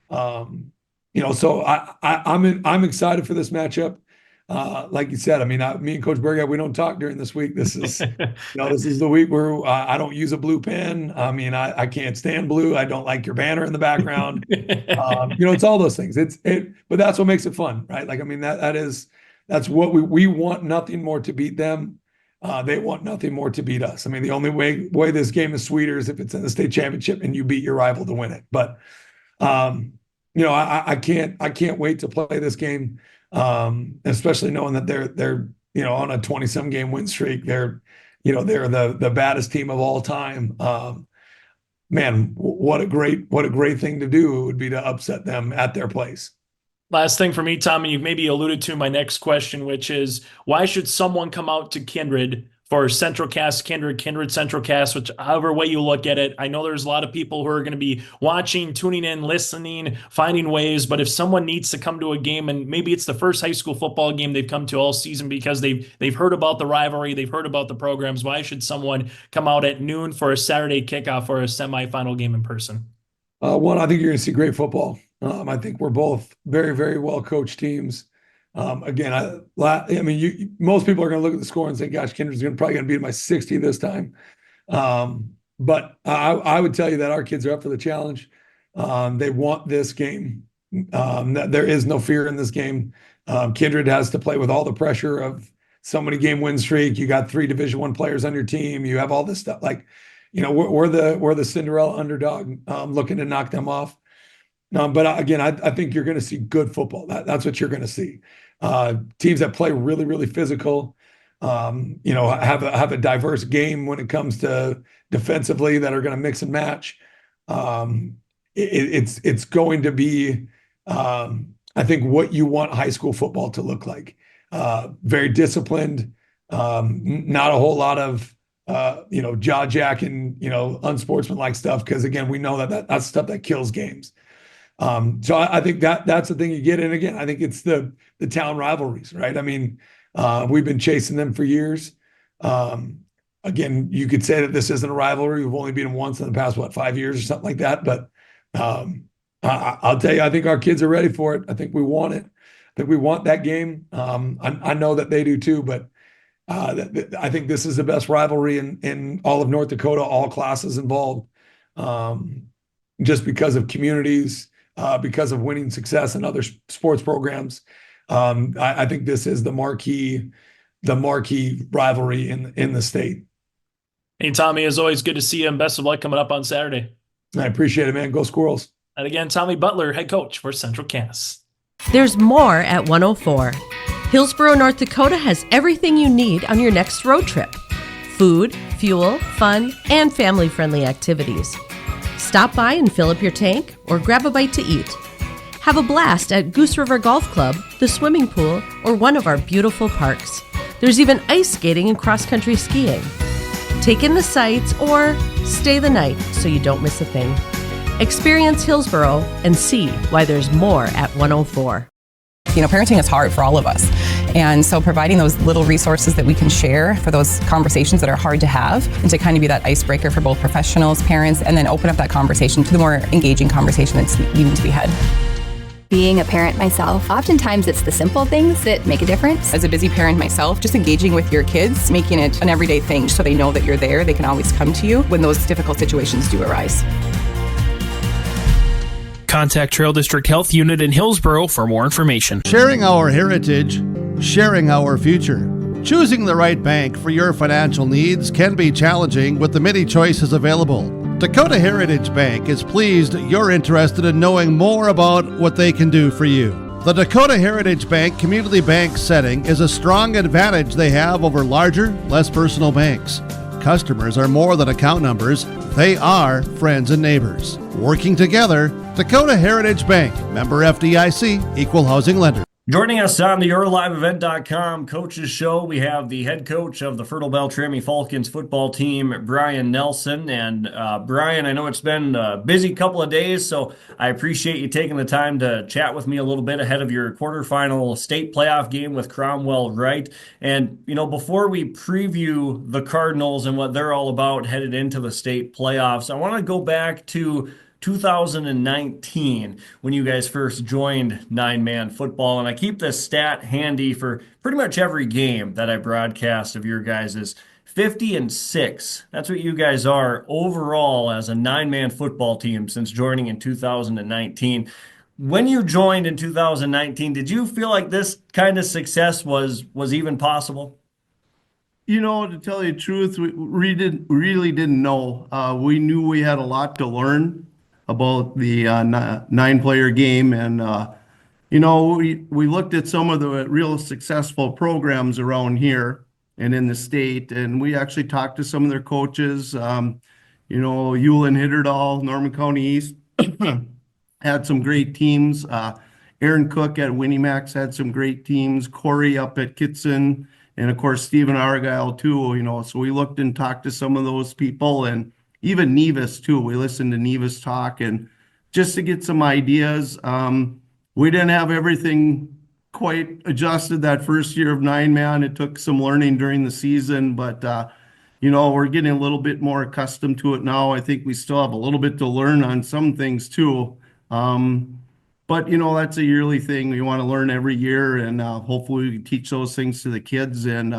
So I'm excited for this matchup. Like you said, I mean, me and Coach Burgad, we don't talk during this week. This is, this is the week where I don't use a blue pen. I mean, I can't stand blue. I don't like your banner in the background. It's all those things. But that's what makes it fun, right? Like, I mean, that's what we want nothing more to beat them. They want nothing more to beat us. I mean, the only way this game is sweeter is if it's in the state championship and you beat your rival to win it. But, I can't wait to play this game. Especially knowing that they're on a 20-some game win streak. They're the baddest team of all time. Man, what a great thing to do it would be to upset them at their place. Last thing for me, Tommy, you maybe alluded to my next question, which is why should someone come out to Kindred for Central Cast, Kindred Central Cast, which however way you look at it. I know there's a lot of people who are going to be watching, tuning in, listening, finding ways. But if someone needs to come to a game, and maybe it's the first high school football game they've come to all season because they've heard about the rivalry, they've heard about the programs, why should someone come out at noon for a Saturday kickoff or a semifinal game in person? One, I think you're going to see great football. I think we're both very, very well coached teams. Again, I mean, most people are going to look at the score and say, "Gosh, Kindred's probably going to beat them by 60 this time." But I would tell you that our kids are up for the challenge. They want this game. There is no fear in this game. Kindred has to play with all the pressure of so many game win streak. You got 3 Division I players on your team. You have all this stuff. Like, we're the Cinderella underdog, looking to knock them off. But again, I think you're going to see good football. That's what you're going to see. Teams that play really, really physical. Have a diverse game when it comes to defensively that are going to mix and match. It's going to be, I think, what you want high school football to look like. Very disciplined, not a whole lot of jaw jacking, unsportsmanlike stuff. Because again, we know that's stuff that kills games. So I think that's the thing you get. And again, I think it's the town rivalries, right? I mean, we've been chasing them for years. Again, you could say that this isn't a rivalry. We've only beat them once in the past, 5 years or something like that. But I'll tell you, I think our kids are ready for it. I think we want it. I think we want that game. I know that they do too, but I think this is the best rivalry in all of North Dakota, all classes involved, just because of communities, because of winning success in other sports programs. I think this is the marquee rivalry in the state. Hey, Tommy, as always, good to see you, and best of luck coming up on Saturday. I appreciate it, man. Go Squirrels. And again, Tommy Butler, head coach for Central Cass. There's more at 104. Hillsborough, North Dakota has everything you need on your next road trip. Food, fuel, fun, and family-friendly activities. Stop by and fill up your tank or grab a bite to eat. Have a blast at Goose River Golf Club, the swimming pool, or one of our beautiful parks. There's even ice skating and cross-country skiing. Take in the sights or stay the night so you don't miss a thing. Experience Hillsborough and see why there's more at 104. Parenting is hard for all of us. And so providing those little resources that we can share for those conversations that are hard to have, and to kind of be that icebreaker for both professionals, parents, and then open up that conversation to the more engaging conversation that's needing to be had. Being a parent myself, oftentimes it's the simple things that make a difference. As a busy parent myself, just engaging with your kids, making it an everyday thing so they know that you're there, they can always come to you when those difficult situations do arise. Contact Trail District Health Unit in Hillsborough for more information. Sharing our heritage, sharing our future. Choosing the right bank for your financial needs can be challenging with the many choices available. Dakota Heritage Bank is pleased you're interested in knowing more about what they can do for you. The Dakota Heritage Bank community bank setting is a strong advantage they have over larger, less personal banks. Customers are more than account numbers, they are friends and neighbors. Working together, Dakota Heritage Bank, member FDIC, equal housing lender. Joining us on the YourLiveEvent.com Coaches Show, we have the head coach of the Fertile-Beltrami Falcons football team, Brian Nelson. And Brian, I know it's been a busy couple of days, so I appreciate you taking the time to chat with me a little bit ahead of your quarterfinal state playoff game with Cromwell Wright. And, before we preview the Cardinals and what they're all about headed into the state playoffs, I want to go back to 2019 when you guys first joined nine-man football, and I keep this stat handy for pretty much every game that I broadcast of your guys' 50-6. That's what you guys are overall as a nine-man football team since joining in 2019. When you joined in 2019, did you feel like this kind of success was even possible? To tell you the truth, we really didn't know. We knew we had a lot to learn about the nine-player game, and we looked at some of the real successful programs around here and in the state, and we actually talked to some of their coaches. YLE and Hitterdall, Norman County East had some great teams. Aaron Cook at Winnie Max had some great teams. Corey up at Kitson, and of course Stephen Argyle too. So we looked and talked to some of those people, and even Nevis too. We listened to Nevis talk, and just to get some ideas. We didn't have everything quite adjusted that first year of nine-man. It took some learning during the season, but we're getting a little bit more accustomed to it now. I think we still have a little bit to learn on some things too. But that's a yearly thing. We want to learn every year, and hopefully we can teach those things to the kids. And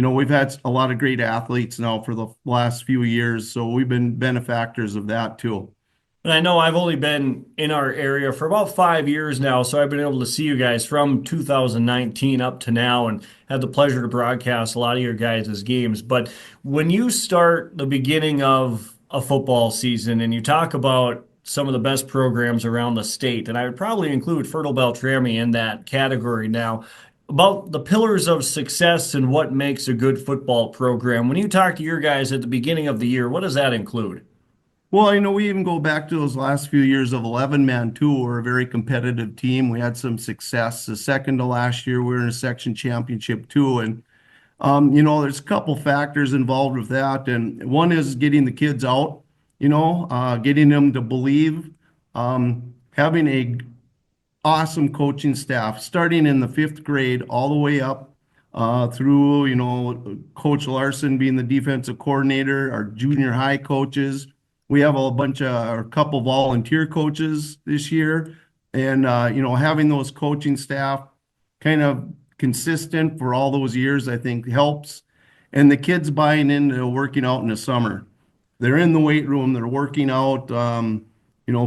we've had a lot of great athletes now for the last few years, so we've been benefactors of that too. And I know I've only been in our area for about 5 years now, so I've been able to see you guys from 2019 up to now and had the pleasure to broadcast a lot of your guys' games. But when you start the beginning of a football season and you talk about some of the best programs around the state, and I would probably include Fertile-Beltrami in that category now, about the pillars of success and what makes a good football program. When you talk to your guys at the beginning of the year, what does that include? Well, we even go back to those last few years of 11-man too. We're a very competitive team. We had some success. The second to last year, we were in a section championship too. And, there's a couple factors involved with that. And one is getting the kids out, getting them to believe, having a awesome coaching staff, starting in the 5th grade all the way up through, Coach Larson being the defensive coordinator, our junior high coaches. We have a couple volunteer coaches this year, and having those coaching staff kind of consistent for all those years, I think helps. And the kids buying into working out in the summer. They're in the weight room, they're working out,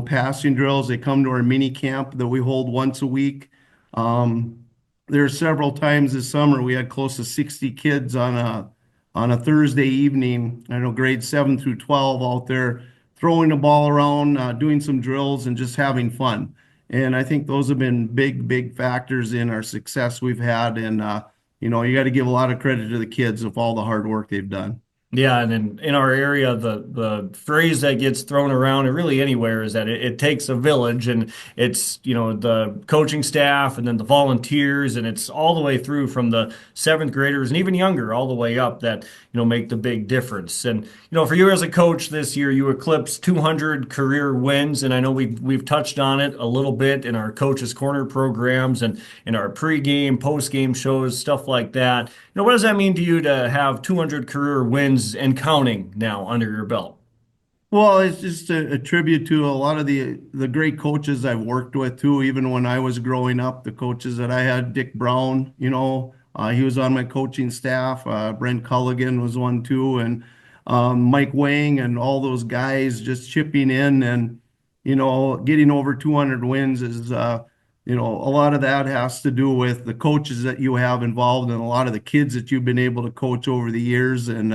passing drills. They come to our mini camp that we hold once a week. There are several times this summer we had close to 60 kids on a Thursday evening. I know grades 7 through 12 out there throwing the ball around, doing some drills, and just having fun. And I think those have been big factors in our success we've had. And, you got to give a lot of credit to the kids of all the hard work they've done. Yeah, and in our area, the phrase that gets thrown around, and really anywhere, is that it takes a village, and it's, the coaching staff and then the volunteers, and it's all the way through from the 7th graders and even younger all the way up that, make the big difference. And, for you as a coach this year, you eclipsed 200 career wins, and I know we've touched on it a little bit in our Coach's Corner programs and in our pregame, postgame shows, stuff like that. What does that mean to you to have 200 career wins and counting now under your belt? Well, it's just a tribute to a lot of the great coaches I've worked with too. Even when I was growing up, the coaches that I had, Dick Brown, he was on my coaching staff. Brent Culligan was one too, and Mike Wang and all those guys just chipping in and getting over 200 wins is a lot of that has to do with the coaches that you have involved and a lot of the kids that you've been able to coach over the years. And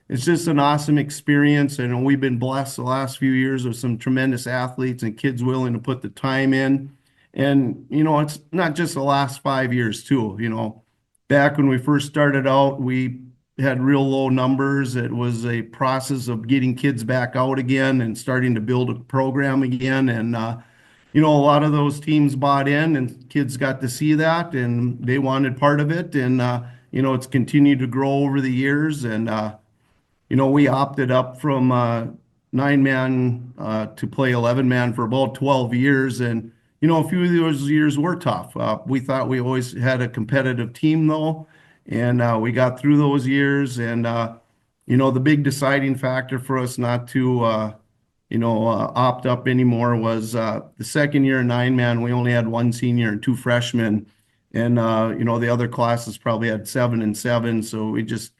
it's just an awesome experience. And we've been blessed the last few years with some tremendous athletes and kids willing to put the time in. And, it's not just the last 5 years too. Back when we first started out, we had real low numbers. It was a process of getting kids back out again and starting to build a program again. And, a lot of those teams bought in and kids got to see that and they wanted part of it. And, it's continued to grow over the years. And, we opted up from 9-man to play 11-man for about 12 years. And, a few of those years were tough. We thought we always had a competitive team though. And we got through those years. And, the big deciding factor for us not to, opt up anymore was the second year 9-man. We only had 1 senior and 2 freshmen, and the other classes probably had 7 and 7. So we just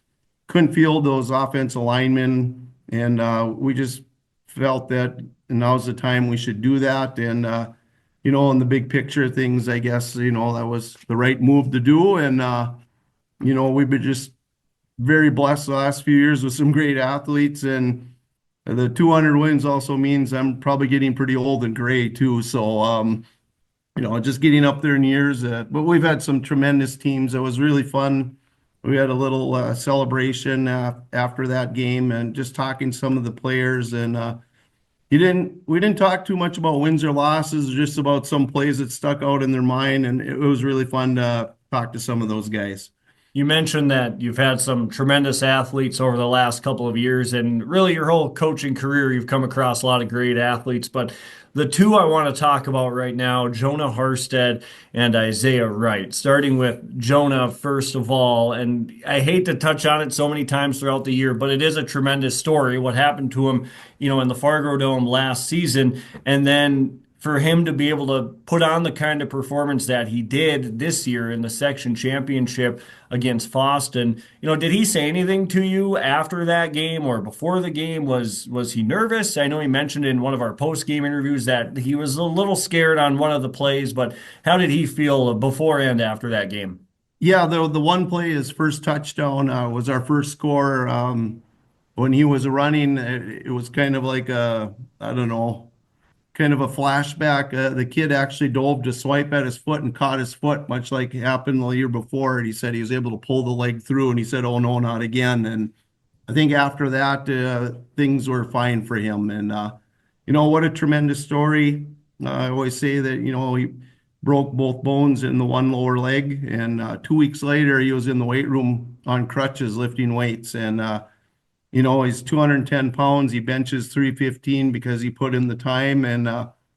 couldn't field those offensive linemen, and we just felt that now's the time we should do that. And in the big picture of things, I guess that was the right move to do. And we've been just very blessed the last few years with some great athletes, and the 200 wins also means I'm probably getting pretty old and gray too. So, just getting up there in years. But we've had some tremendous teams. It was really fun. We had a little celebration after that game and just talking some of the players. And we didn't talk too much about wins or losses, just about some plays that stuck out in their mind. And it was really fun to talk to some of those guys. You mentioned that you've had some tremendous athletes over the last couple of years, and really your whole coaching career, you've come across a lot of great athletes. But the two I want to talk about right now, Jonah Harstead and Isaiah Wright. Starting with Jonah, first of all, and I hate to touch on it so many times throughout the year, but it is a tremendous story, what happened to him, in the Fargo Dome last season. And then for him to be able to put on the kind of performance that he did this year in the section championship against Foston. Did he say anything to you after that game or before the game? Was he nervous? I know he mentioned in one of our post-game interviews that he was a little scared on one of the plays, but how did he feel before and after that game? Yeah, the one play, his first touchdown, was our first score. When he was running, it was kind of like I don't know, kind of a flashback. The kid actually dove to swipe at his foot and caught his foot, much like happened the year before. And he said he was able to pull the leg through, and he said, "Oh no, not again." And I think after that, things were fine for him. And what a tremendous story. I always say that he broke both bones in the one lower leg, and 2 weeks later, he was in the weight room on crutches lifting weights. And he's 210 pounds. He benches 315 because he put in the time, and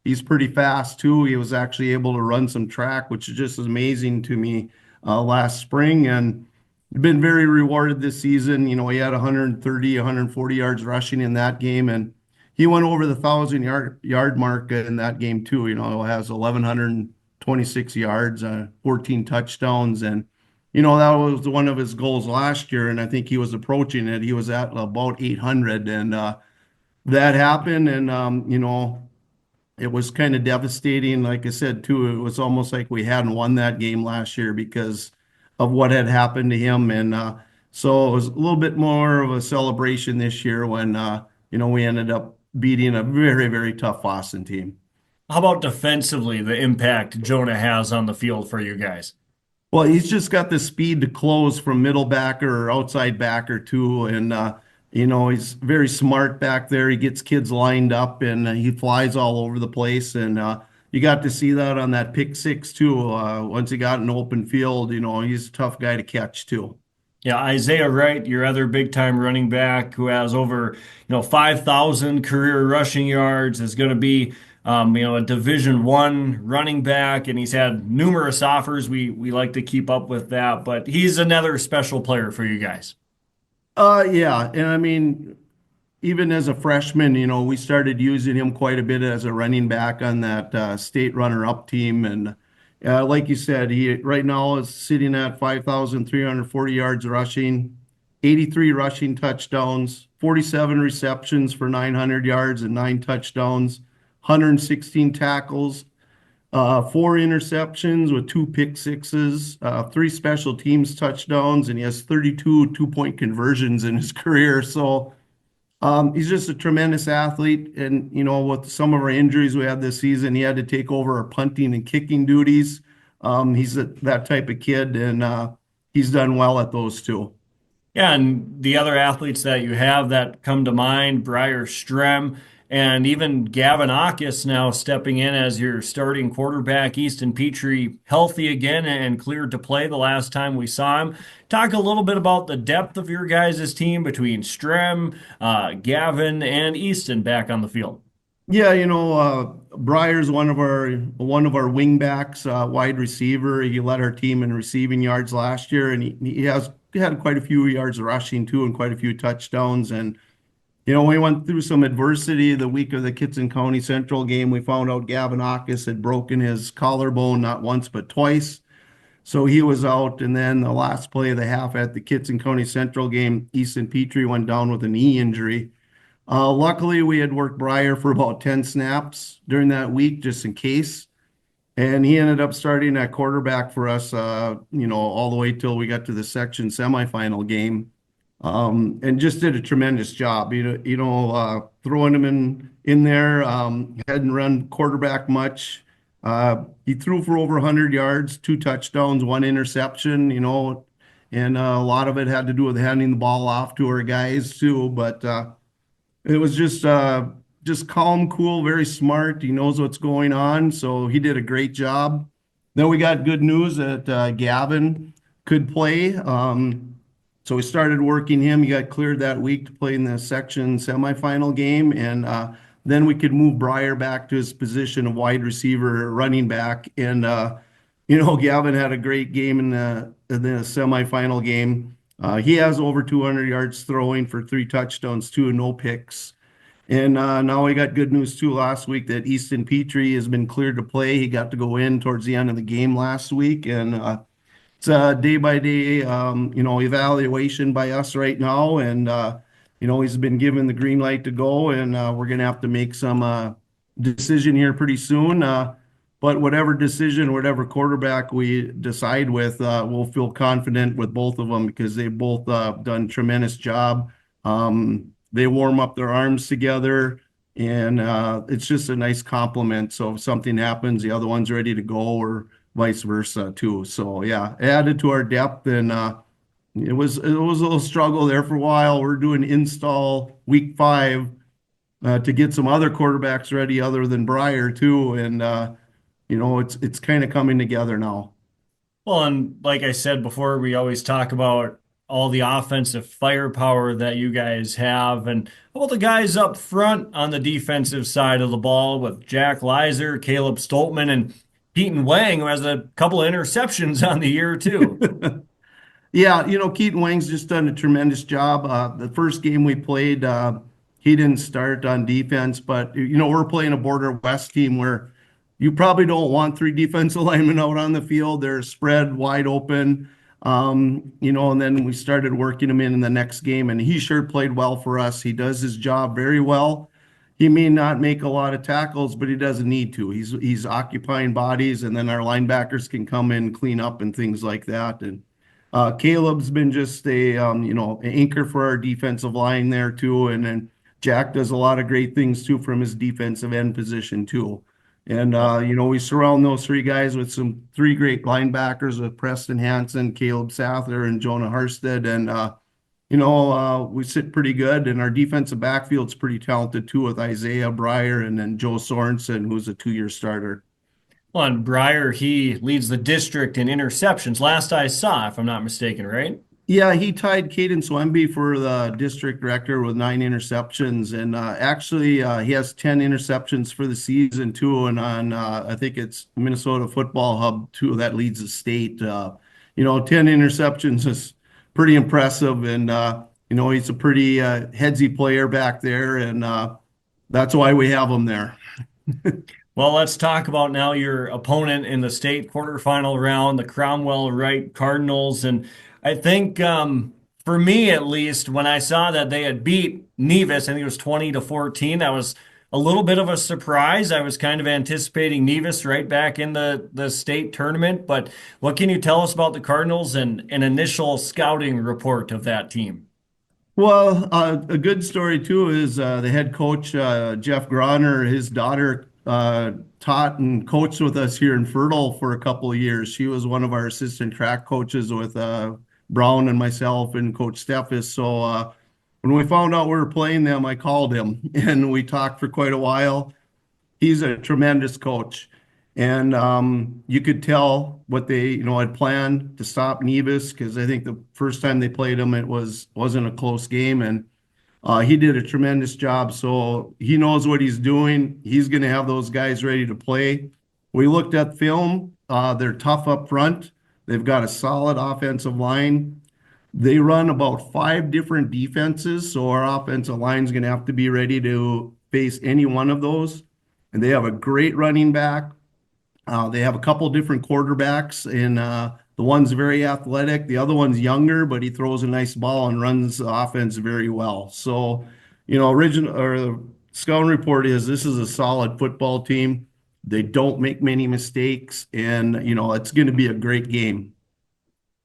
he's pretty fast too. He was actually able to run some track, which is just amazing to me last spring, and been very rewarded this season. He had 130, 140 yards rushing in that game, and he went over the 1,000-yard mark in that game too. Has 1,126 yards, 14 touchdowns, and that was one of his goals last year, and I think he was approaching it. He was at about 800, and that happened, and it was kind of devastating. Like I said, too, it was almost like we hadn't won that game last year because of what had happened to him, and so it was a little bit more of a celebration this year when we ended up beating a very, very tough Boston team. How about defensively, the impact Jonah has on the field for you guys? Well, he's just got the speed to close from middle backer or outside backer too, and he's very smart back there. He gets kids lined up, and he flies all over the place. And you got to see that on that pick six too. Once he got in open field, he's a tough guy to catch too. Yeah, Isaiah Wright, your other big-time running back who has over 5,000 career rushing yards, is going to be a Division I running back, and he's had numerous offers. We like to keep up with that, but he's another special player for you guys. Yeah, and I mean, even as a freshman, we started using him quite a bit as a running back on that state runner-up team, and like you said, he right now is sitting at 5,340 yards rushing, 83 rushing touchdowns, 47 receptions for 900 yards and 9 touchdowns, 116 tackles, 4 interceptions with 2 pick sixes, 3 special teams touchdowns, and he has 32 2-point conversions in his career. So he's just a tremendous athlete. And, with some of our injuries we had this season, he had to take over our punting and kicking duties. He's that type of kid, and he's done well at those too. Yeah, and the other athletes that you have that come to mind, Briar Strem, and even Gavin Akis now stepping in as your starting quarterback. Easton Petrie healthy again and cleared to play the last time we saw him. Talk a little bit about the depth of your guys' team between Strem, Gavin, and Easton back on the field. Yeah, Briar's one of our wing backs, wide receiver. He led our team in receiving yards last year, and he had quite a few yards rushing too, and quite a few touchdowns. And we went through some adversity the week of the Kitson County Central game. We found out Gavin Akis had broken his collarbone not once but twice, so he was out. And then the last play of the half at the Kitson County Central game, Easton Petrie went down with a knee injury. Luckily, we had worked Briar for about 10 snaps during that week, just in case. And he ended up starting at quarterback for us, all the way till we got to the section semifinal game. And just did a tremendous job, throwing him in there, hadn't run quarterback much. He threw for over 100 yards, 2 touchdowns, 1 interception, and a lot of it had to do with handing the ball off to our guys too. But it was just calm, cool, very smart. He knows what's going on, so he did a great job. Then we got good news that Gavin could play. So we started working him. He got cleared that week to play in the section semifinal game, and then we could move Briar back to his position of wide receiver, running back. And Gavin had a great game in the semifinal game. He has over 200 yards throwing for 3 touchdowns, 2 no picks. And now we got good news too last week that Easton Petrie has been cleared to play. He got to go in towards the end of the game last week, and it's a day by day, evaluation by us right now. And he's been given the green light to go, and we're gonna have to make some decision here pretty soon. But whatever decision, whatever quarterback we decide with, we'll feel confident with both of them because they've both done a tremendous job. They warm up their arms together, and it's just a nice compliment. So if something happens, the other one's ready to go, or vice versa too. So yeah, added to our depth, and it was a little struggle there for a while. We're doing install week 5 to get some other quarterbacks ready other than Breyer too, and it's kind of coming together now. Well, and like I said before, we always talk about all the offensive firepower that you guys have. And how about the guys up front on the defensive side of the ball with Jack Leiser, Caleb Stoltman, and Keaton Wang, who has a couple of interceptions on the year too? Yeah, Keaton Wang's just done a tremendous job. The first game we played, he didn't start on defense, but we're playing a Border West team where you probably don't want 3 defensive linemen out on the field. They're spread wide open. And then we started working him in the next game, and he sure played well for us. He does his job very well. He may not make a lot of tackles, but he doesn't need to. He's occupying bodies, and then our linebackers can come in, clean up, and things like that. And Caleb's been just an anchor for our defensive line there too. And then Jack does a lot of great things too from his defensive end position too. And, we surround those 3 guys with 3 great linebackers with Preston Hansen, Caleb Sather, and Jonah Harstead. And, we sit pretty good. And our defensive backfield's pretty talented too with Isaiah Breyer and then Joe Sorensen, who's a 2-year starter. Well, and Breyer, he leads the district in interceptions. Last I saw, if I'm not mistaken, right? Yeah, he tied Caden Swemby for the district director with 9 interceptions, and actually he has 10 interceptions for the season too. And on I think it's Minnesota Football Hub too that leads the state. 10 interceptions is pretty impressive, and he's a pretty headsy player back there, and that's why we have him there. Well, let's talk about now your opponent in the state quarterfinal round, the Cromwell-Wright Cardinals. And I think for me, at least, when I saw that they had beat Nevis, I think it was 20-14, that was a little bit of a surprise. I was kind of anticipating Nevis right back in the state tournament. But what can you tell us about the Cardinals and an initial scouting report of that team? Well, a good story, too, is the head coach, Jeff Groner, his daughter taught and coached with us here in Fertile for a couple of years. She was one of our assistant track coaches with Brown and myself and Coach Steffes. So when we found out we were playing them, I called him and we talked for quite a while. He's a tremendous coach. And you could tell what they had planned to stop Nevis, because I think the first time they played them, it wasn't a close game. And he did a tremendous job, so he knows what he's doing. He's going to have those guys ready to play. We looked at film. They're tough up front. They've got a solid offensive line. They run about 5 different defenses, so our offensive line is going to have to be ready to face any one of those. And they have a great running back. They have a couple different quarterbacks, and the one's very athletic. The other one's younger, but he throws a nice ball and runs the offense very well. So, the scouting report is this is a solid football team. They don't make many mistakes, and, it's going to be a great game.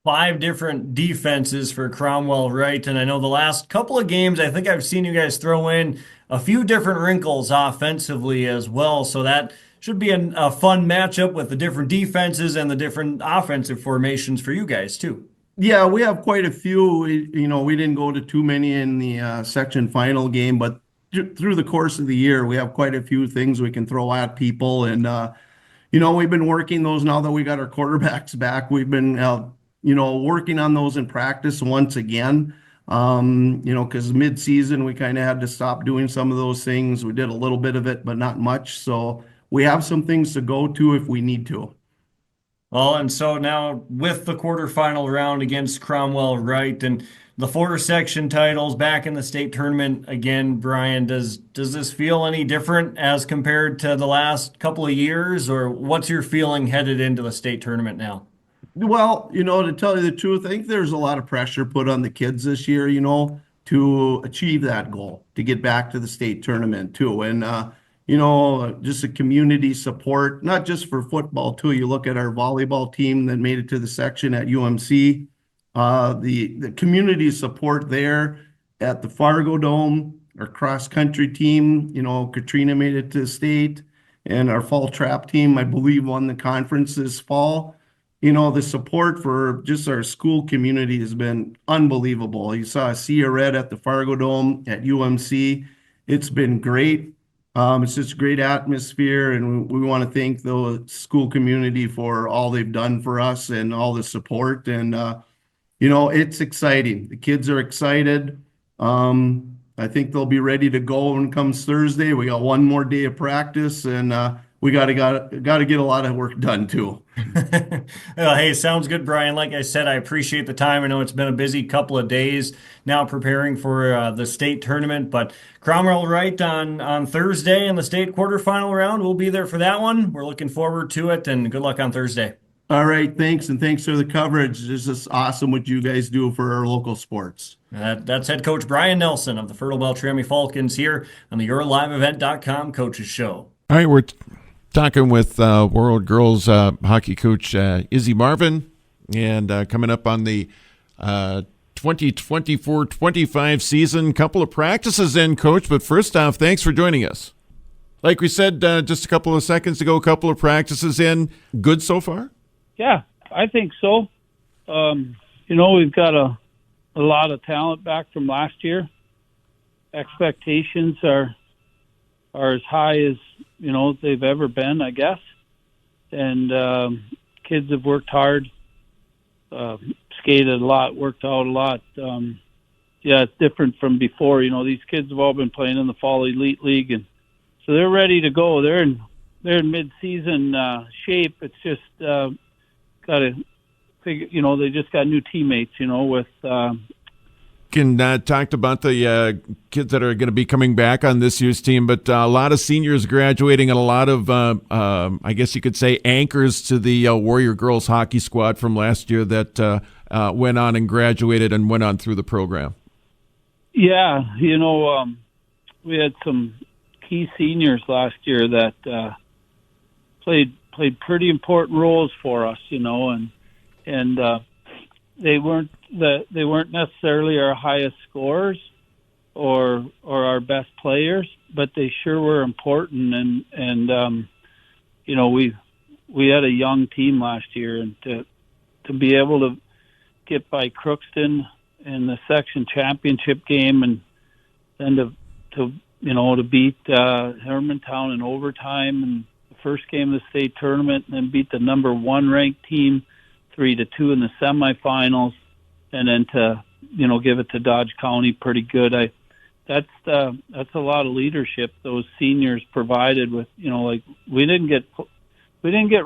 5 different defenses for Cromwell-Wright, and I know the last couple of games, I think I've seen you guys throw in a few different wrinkles offensively as well, so that should be a fun matchup with the different defenses and the different offensive formations for you guys too. Yeah, we have quite a few. We didn't go to too many in the section final game, but through the course of the year, we have quite a few things we can throw at people. And, we've been working those now that we got our quarterbacks back. We've been, working on those in practice once again. Because mid-season, we kind of had to stop doing some of those things. We did a little bit of it, but not much. So we have some things to go to if we need to. Well, and so now with the quarterfinal round against Cromwell-Wright, and the 4 section titles back in the state tournament again. Brian, does this feel any different as compared to the last couple of years, or what's your feeling headed into the state tournament now? Well, to tell you the truth, I think there's a lot of pressure put on the kids this year, to achieve that goal, to get back to the state tournament too. And, just the community support, not just for football too. You look at our volleyball team that made it to the section at UMC, the community support there at the Fargo Dome, our cross country team, Katrina made it to the state, and our fall trap team, I believe, won the conference this fall. The support for just our school community has been unbelievable. You saw Sea Red at the Fargo Dome at UMC. It's been great. It's just a great atmosphere, and we want to thank the school community for all they've done for us and all the support. And, it's exciting. The kids are excited. I think they'll be ready to go when it comes Thursday. We got one more day of practice, and we got to get a lot of work done too. Well, hey, sounds good, Brian. Like I said, I appreciate the time. I know it's been a busy couple of days now preparing for the state tournament, but Cromwell Wright on Thursday in the state quarterfinal round. We'll be there for that one. We're looking forward to it, and good luck on Thursday. All right, thanks, and thanks for the coverage. It's just awesome what you guys do for our local sports. That's head coach Brian Nelson of the Fertile-Beltrami Falcons here on the YourLiveEvent.com Coaches Show. All right, we're talking with Warroad girls hockey coach Izzy Marvin, and coming up on the 2024-25 season. Couple of practices in, Coach, but first off, thanks for joining us. Like we said just a couple of seconds ago, a couple of practices in. Good so far? Yeah, I think so. We've got a lot of talent back from last year. Expectations are as high as they've ever been, I guess. And kids have worked hard, skated a lot, worked out a lot. It's different from before. These kids have all been playing in the Fall Elite League, and so they're ready to go. They're in mid-season shape. It's just got to figure. They just got new teammates. With talked about the kids that are going to be coming back on this year's team, but a lot of seniors graduating and a lot of, I guess you could say, anchors to the Warrior girls hockey squad from last year that went on and graduated and went on through the program. Yeah, we had some key seniors last year that played pretty important roles for us, and they weren't necessarily our highest scorers or our best players, but they sure were important. And we had a young team last year, and to be able to get by Crookston in the section championship game, and then to beat Hermantown in overtime and the first game of the state tournament, and then beat the number 1 ranked team 3-2 in the semifinals, and then to give it to Dodge County pretty good. That's a lot of leadership those seniors provided with. We didn't get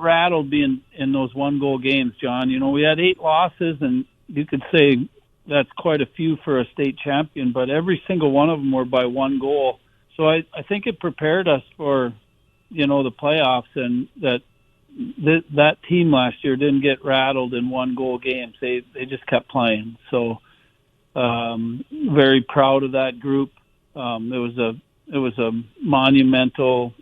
rattled being in those 1-goal games, John. We had 8 losses, and you could say that's quite a few for a state champion, but every single one of them were by 1 goal. So I think it prepared us for the playoffs, and that team last year didn't get rattled in 1-goal games. They just kept playing. So very proud of that group. It was a monumental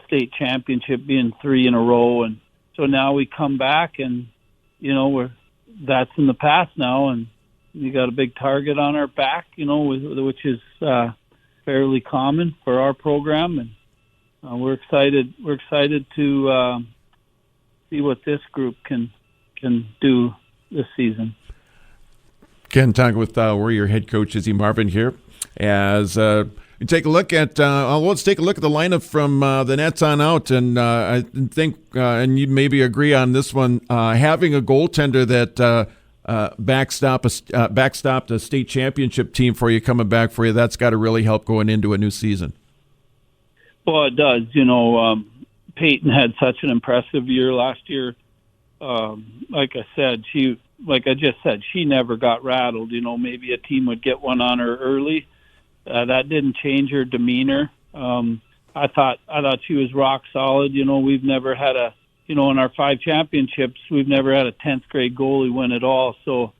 state championship, being 3 in a row, and so now we come back, and that's in the past now, and we got a big target on our back, which is fairly common for our program, and we're excited. We're excited to see what this group can do this season. Ken, talking with Warrior head coach Izzy Marvin here. As you take a look at, let's take a look at the lineup from the Nets on out, and I think, and you maybe agree on this one, having a goaltender that backstopped a state championship team for you, coming back for you, that's got to really help going into a new season. Well, it does. Peyton had such an impressive year last year. Like I said, she like I just said, she never got rattled. Maybe a team would get one on her early. That didn't change her demeanor. I thought she was rock solid. We've never had in our 5 championships, we've never had a 10th grade goalie win at all. So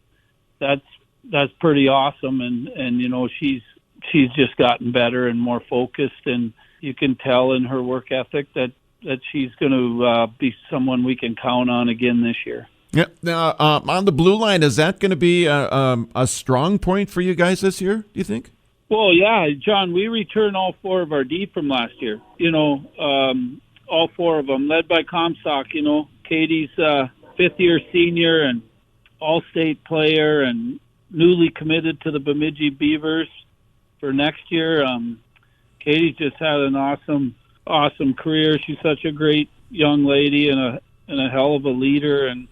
that's pretty awesome. And she's just gotten better and more focused, and you can tell in her work ethic that she's going to be someone we can count on again this year. Yeah. Now, on the blue line, is that going to be a strong point for you guys this year, do you think? Well, yeah, John, we returned all 4 of our D from last year. All 4 of them, led by Comstock. Katie's 5th-year senior and all-state player and newly committed to the Bemidji Beavers for next year. Katie's just had an awesome career. She's such a great young lady and a hell of a leader. And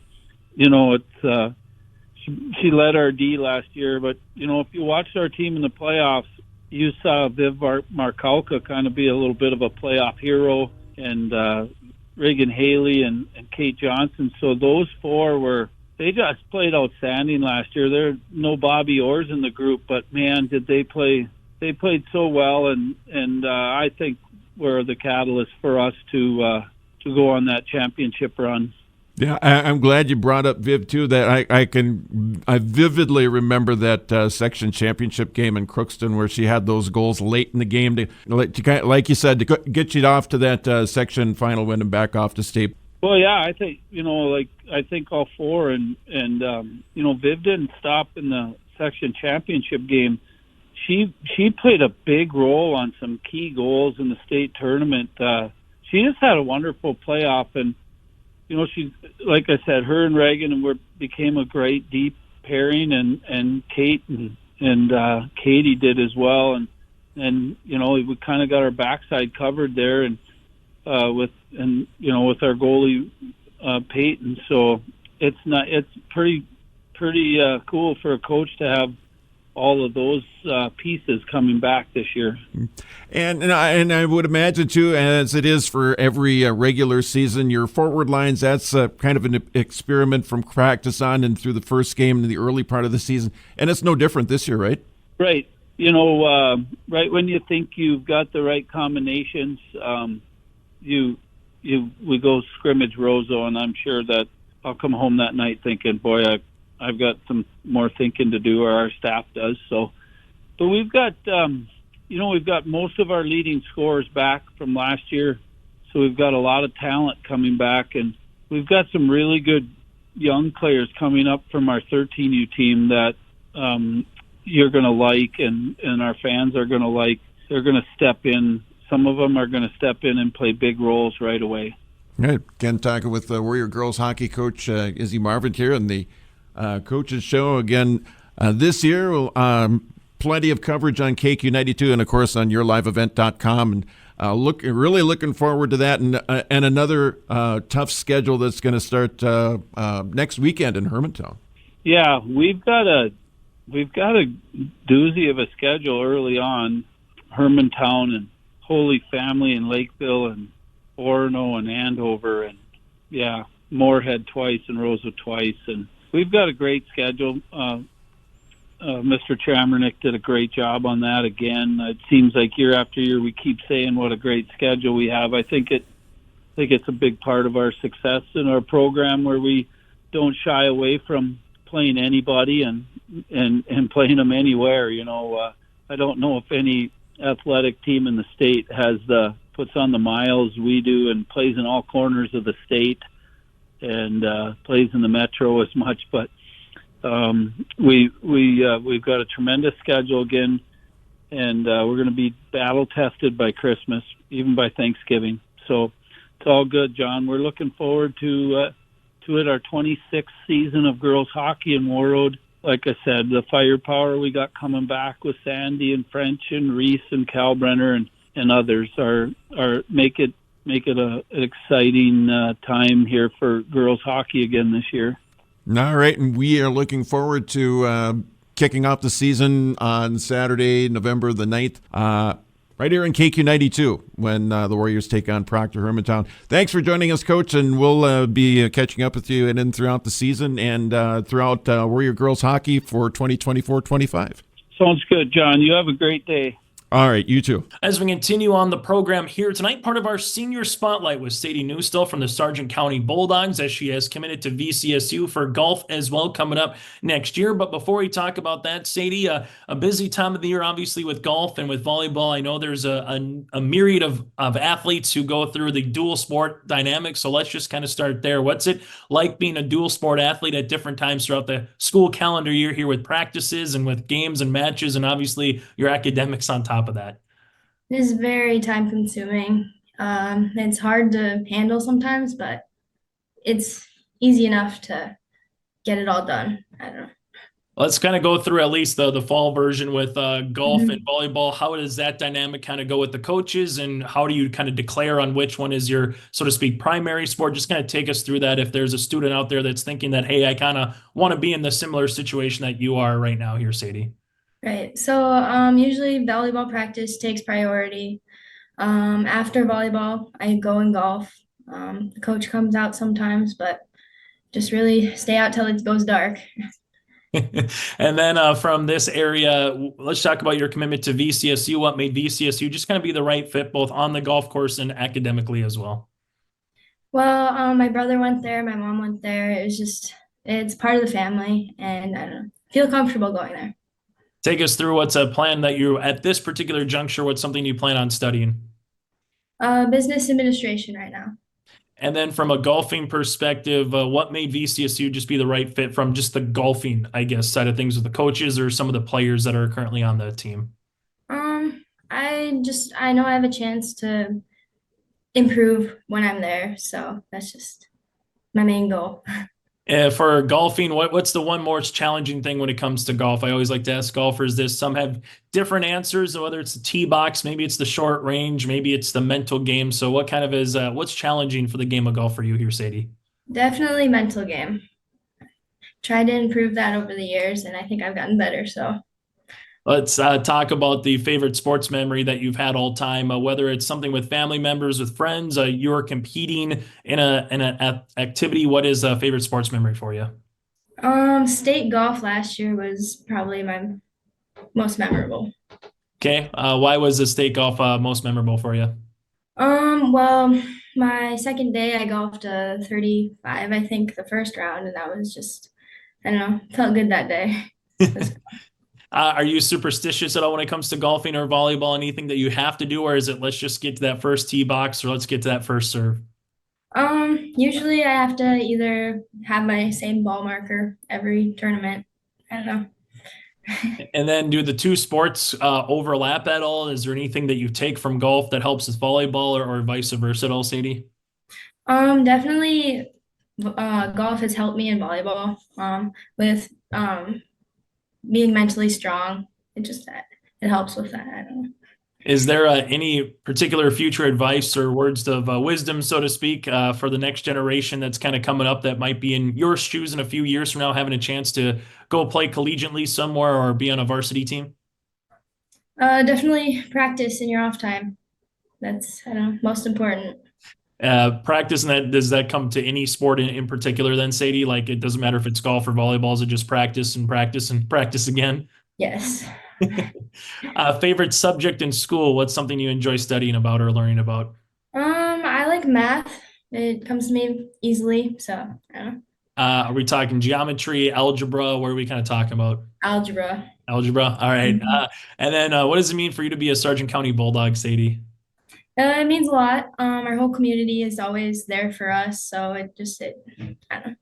it's she led our D last year. But if you watched our team in the playoffs, you saw Viv Markalka kind of be a little bit of a playoff hero, and Reagan Haley and Kate Johnson. So those 4 they just played outstanding last year. There are no Bobby Orrs in the group, but man, did they play! They played so well, and I think were the catalyst for us to go on that championship run. Yeah, I'm glad you brought up Viv too. That I vividly remember that section championship game in Crookston where she had those goals late in the game to like you said, to get you off to that section final win and back off to state. Well, yeah, I think I think all 4 and Viv didn't stop in the section championship game. She played a big role on some key goals in the state tournament. She just had a wonderful playoff, and she, like I said, her and Reagan became a great deep pairing, and Kate and Katie did as well, and we kind of got our backside covered there, and with our goalie Peyton. So it's pretty cool for a coach to have all of those pieces coming back this year. And I would imagine, too, as it is for every regular season, your forward lines, that's kind of an experiment from practice on and through the first game in the early part of the season. And it's no different this year, right? Right. Right when you think you've got the right combinations, we go scrimmage Roseau, and I'm sure that I'll come home that night thinking, boy, I've got some more thinking to do, or our staff does. So, but we've got, we've got most of our leading scorers back from last year. So we've got a lot of talent coming back, and we've got some really good young players coming up from our 13U team that you're going to like, and our fans are going to like. They're going to step in. Some of them are going to step in and play big roles right away. Right. Again, talking with Warrior girls hockey coach Izzy Marvin here in the Coaches Show again this year. Plenty of coverage on KQ92 and, of course, on yourliveevent.com. And really looking forward to that, and another tough schedule that's going to start next weekend in Hermantown. Yeah, we've got a doozy of a schedule early on. Hermantown and Holy Family and Lakeville and Orono and Andover and Moorhead twice and Roseau twice, and we've got a great schedule. Mr. Chamernick did a great job on that again. It seems like year after year we keep saying what a great schedule we have. I think it's a big part of our success in our program, where we don't shy away from playing anybody and playing them anywhere. I don't know if any athletic team in the state puts on the miles we do and plays in all corners of the state and plays in the metro as much, but we've got a tremendous schedule again, and we're going to be battle tested by Christmas, even by Thanksgiving. So it's all good, John. We're looking forward to it. Our 26th season of girls hockey in Warroad. Like I said, the firepower we got coming back with Sandy and French and Reese and Kalbrenner and others are make it an exciting time here for girls hockey again this year. All right, and we are looking forward to kicking off the season on Saturday, November the 9th. right here in KQ92 when the Warriors take on Proctor Hermantown. Thanks for joining us, Coach, and we'll be catching up with you and then throughout the season and throughout Warrior girls hockey for 2024-25. Sounds good, John. You have a great day. All right, you too. As we continue on the program here tonight, part of our senior spotlight was Sadie Neustel from the Sargent County Bulldogs, as she has committed to VCSU for golf as well coming up next year. But before we talk about that, Sadie, a busy time of the year, obviously, with golf and with volleyball. I know there's a myriad of athletes who go through the dual sport dynamic. So let's just kind of start there. What's it like being a dual sport athlete at different times throughout the school calendar year here with practices and with games and matches, and obviously your academics on top of that? It is very time consuming. It's hard to handle sometimes, but it's easy enough to get it all done. I don't know. Let's kind of go through at least the fall version with golf and volleyball. How does that dynamic kind of go with the coaches, and how do you kind of declare on which one is your, so to speak, primary sport? Just kind of take us through that if there's a student out there that's thinking that, hey, I kind of want to be in the similar situation that you are right now here, Sadie. Right. So usually volleyball practice takes priority. After volleyball, I go and golf. The coach comes out sometimes, but just really stay out till it goes dark. And then from this area, let's talk about your commitment to VCSU. What made VCSU just kind of be the right fit both on the golf course and academically as well? Well, my brother went there, my mom went there. It's part of the family, and I don't know, feel comfortable going there. Take us through what's a plan that you, at this particular juncture, what's something you plan on studying? Business administration right now. And then from a golfing perspective, what made VCSU just be the right fit from just the golfing, I guess, side of things with the coaches or some of the players that are currently on the team? I know I have a chance to improve when I'm there. So that's just my main goal. For golfing, what's the one most challenging thing when it comes to golf? I always like to ask golfers this. Some have different answers, whether it's the tee box, maybe it's the short range, maybe it's the mental game. So what kind of is, what's challenging for the game of golf for you here, Sadie? Definitely mental game. Tried to improve that over the years, and I think I've gotten better. So let's talk about the favorite sports memory that you've had all time, whether it's something with family members, with friends, you're competing in an activity. What is a favorite sports memory for you? State golf last year was probably my most memorable. Okay. Why was the state golf most memorable for you? Well, my second day I golfed a 35, I think, the first round, and that was just, I don't know, felt good that day. Are you superstitious at all when it comes to golfing or volleyball? Anything that you have to do, or is it let's just get to that first tee box or let's get to that first serve? Usually I have to either have my same ball marker every tournament. I don't know. And then do the two sports overlap at all? Is there anything that you take from golf that helps with volleyball or vice versa at all, Sadie? Definitely golf has helped me in volleyball with being mentally strong. It helps with that. I don't know. Is there any particular future advice or words of wisdom, so to speak, for the next generation that's kind of coming up that might be in your shoes in a few years from now, having a chance to go play collegiately somewhere or be on a varsity team? Definitely practice in your off time. That's, I don't know, most important. Practice, and that, does that come to any sport in particular then, Sadie? Like, it doesn't matter if it's golf or volleyball, is it just practice and practice and practice again? Yes. Favorite subject in school? What's something you enjoy studying about or learning about? I like math. It comes to me easily, so I don't know. Are we talking geometry, algebra? What are we kind of talking about? Algebra. Algebra. All right. And then what does it mean for you to be a Sargent County Bulldog, Sadie? It means a lot. Our whole community is always there for us, so I don't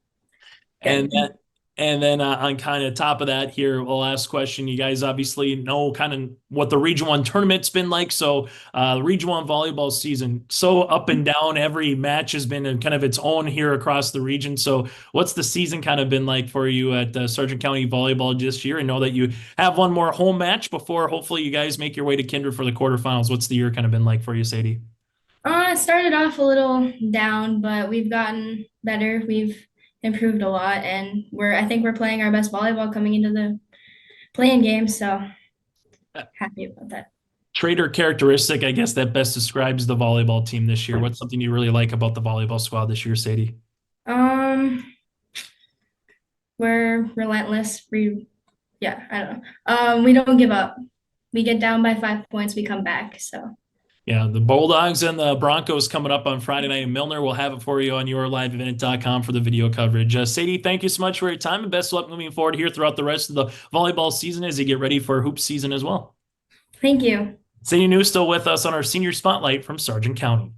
know. And then on kind of top of that here, last question. You guys obviously know kind of what the Region 1 tournament's been like. So the Region 1 volleyball season, so up and down. Every match has been in kind of its own here across the region. So what's the season kind of been like for you at Sargent County Volleyball this year? I know that you have one more home match before hopefully you guys make your way to Kindred for the quarterfinals. What's the year kind of been like for you, Sadie? It started off a little down, but we've gotten better. We've improved a lot, and I think we're playing our best volleyball coming into the playing game, so happy about that. trait or characteristic, I guess, that best describes the volleyball team this year? What's something you really like about the volleyball squad this year, Sadie? We're relentless. I don't know. We don't give up. We get down by 5 points, we come back. So yeah, the Bulldogs and the Broncos coming up on Friday night in Milner. We'll have it for you on yourliveevent.com for the video coverage. Sadie, thank you so much for your time, and best of luck moving forward here throughout the rest of the volleyball season as you get ready for hoop season as well. thank you. Sadie Neustel with us on our senior spotlight from Sargent County.